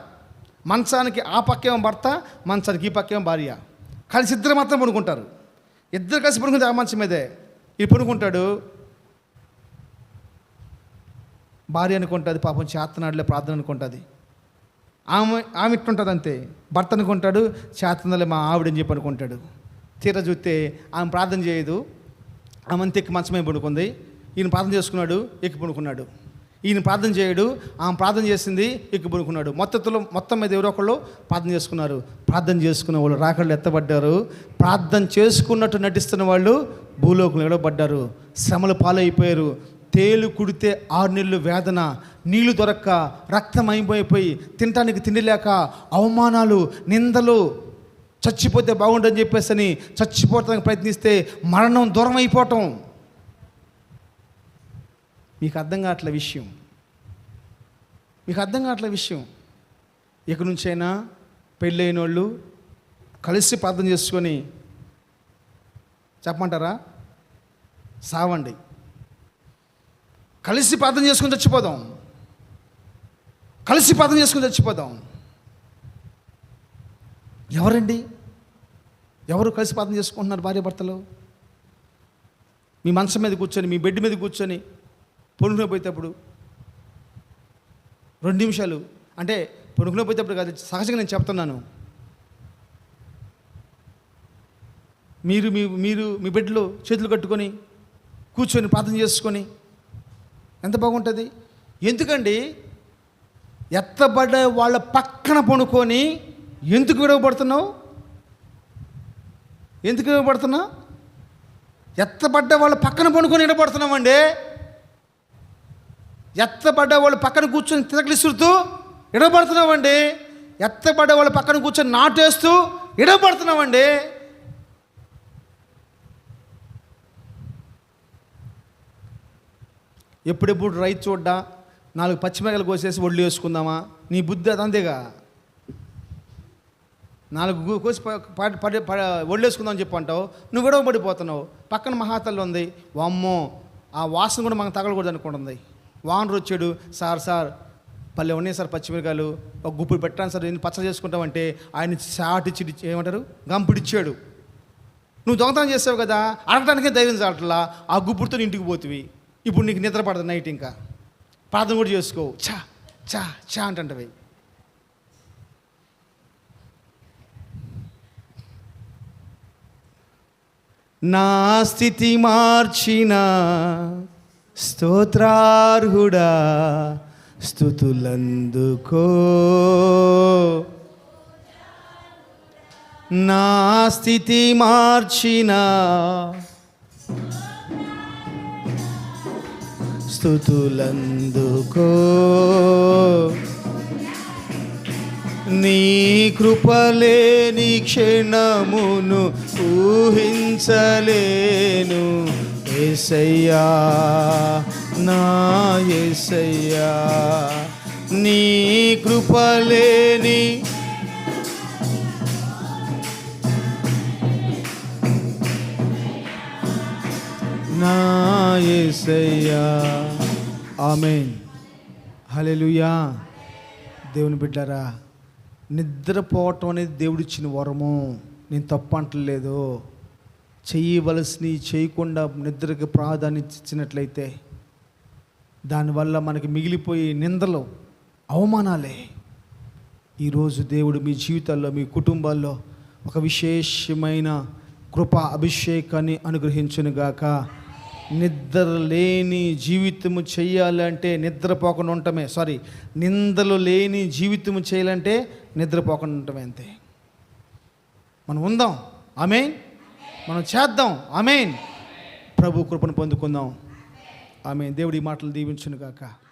మంచానికి ఆ పక్కేమో భర్త, మంచానికి ఈ పక్కేమో భార్య, కలిసి ఇద్దరు మాత్రం పడుకుంటారు. ఇద్దరు కలిసి పడుకుంటే ఆ మంచం మీదే ఈ పడుకుంటాడు. భార్య అనుకుంటుంది, పాపం చేతనాడులే ప్రార్థన అనుకుంటుంది. ఆమె ఇట్టుంటుంది అంతే. భర్త అనుకుంటాడు, చేతనలే మా ఆవిడని చెప్పి అనుకుంటాడు. తీరా చూస్తే ఆమె ప్రార్థన చేయదు, ఆమె అంత ఎక్కి మంచమే పడుకుంది. ఈయన ప్రార్థన చేసుకున్నాడు, ఎక్కి పడుకున్నాడు. ఈయన ప్రార్థన చేయడు, ఆమె ప్రార్థన చేసింది, ఎక్కి పడుకున్నాడు. మొత్తం మీద ఎవరో ఒకళ్ళు ప్రార్థన చేసుకున్నారు. ప్రార్థన చేసుకున్న వాళ్ళు రాకళ్ళు ఎత్తబడ్డారు. ప్రార్థన చేసుకున్నట్టు నటిస్తున్న వాళ్ళు భూలోకంలో ఎడబడ్డారు, శ్రమలు పాలైపోయారు. తేలు కుడితే 6 నెలలు వేదన, నీళ్లు దొరక్క, రక్తం అయిపోయిపోయి, తినటానికి తిండి లేక, అవమానాలు, నిందలు, చచ్చిపోతే బాగుండని చెప్పేసి అని చచ్చిపోవటానికి ప్రయత్నిస్తే మరణం దూరం అయిపోవటం. మీకు అర్థం కావట్లే విషయం. ఇక నుంచైనా పెళ్ళైన వాళ్ళు కలిసి ప్రార్థన చేసుకొని చెప్పమంటారా? సావండి, కలిసి ప్రార్థన చేసుకుని చచ్చిపోదాం. ఎవరు కలిసి ప్రార్థన చేసుకుంటున్నారు? భార్య భర్తలు మీ మంచం మీద కూర్చొని, మీ బెడ్ మీద కూర్చొని పొనుకునే పోయేటప్పుడు 2 నిమిషాలు, అంటే పొనుకునే పోయేటప్పుడు కాదు, సహజంగా నేను చెప్తున్నాను. మీరు మీ బెడ్లో చేతులు కట్టుకొని కూర్చొని ప్రార్థన చేసుకొని ఎంత బాగుంటుంది. ఎందుకండి? ఎత్తబడ్డ వాళ్ళ పక్కన పడుకొని ఎందుకు విడవబడుతున్నావు? ఎత్తబడ్డ వాళ్ళ పక్కన పడుకొని విడబడుతున్నామండి. ఎత్తబడ్డ వాళ్ళ పక్కన కూర్చొని తిరగలిస్తుతూ విడబడుతున్నామండి. ఎత్తబడ్డ వాళ్ళ పక్కన కూర్చొని నాటేస్తూ విడబడుతున్నామండి. ఎప్పుడెప్పుడు రైతు చూడ్డా 4 పచ్చిమిరకాయలు కోసేసి ఒళ్ళు వేసుకుందామా? నీ బుద్ధి అదంతేగా. 4 కోసి ఒళ్ళు వేసుకుందామని చెప్పి అంటావు, నువ్వు గొడవ పడిపోతున్నావు. పక్కన మహాతల్లి ఉంది, వామ్మో ఆ వాసన కూడా మనకు తగలకూడదు అనుకుంటుంది. వానరు వచ్చాడు, సార్ పల్లె ఉన్నాయి సార్ పచ్చిమిరకాయలు, ఒక గుప్పుడు పెట్టాను సార్, నేను పచ్చడి చేసుకుంటామంటే ఆయన చాటిచ్చి ఏమంటారు, గంపుడిచ్చాడు. నువ్వు దొంగతనం చేసావు కదా, అడగటానికే ధైర్యం చాటలా, ఆ గుప్పుడుతో ఇంటికి పోతివి. ఇప్పుడు నీకు నిద్ర పడదు, నైట్ ఇంకా ప్రార్థన కూడా చేసుకోవు, చా చా చా అంటవి. నా స్థితి మార్చిన స్తోత్రార్హుడా స్తుతులందుకో, నా స్థితి మార్చిన స్తుతులందుకో, నీ కృపలేని క్షణమును ఊహించలేను యేసయ్యా, నా యేసయ్యా. నీ కృపలేని నా యేసయ్యా. ఆమేన్, హల్లెలూయా. దేవుని బిడ్డరా, నిద్రపోవటం అనేది దేవుడిచ్చిన వరము. నేను తప్పు అంటలేదు. చేయవలసినవి చేయకుండా నిద్రకి ప్రాధాన్యత ఇచ్చినట్లయితే దానివల్ల మనకి మిగిలిపోయి నిందలు, అవమానాలే. ఈరోజు దేవుడు మీ జీవితాల్లో, మీ కుటుంబాల్లో ఒక విశేషమైన కృప అభిషేకాన్ని అనుగ్రహించునుగాక. నిద్ర లేని జీవితము చేయాలంటే నిద్రపోకుండా ఉండటమే, నిందలు లేని జీవితము చేయాలంటే నిద్రపోకుండా ఉండటమే, అంతే. మనం ఉందాం, ఆమేన్. మనం చేద్దాం, ఆమేన్. ప్రభు కృపను పొందుకుందాం, ఆమేన్. దేవుడి మాటలు దీవించునుగాక.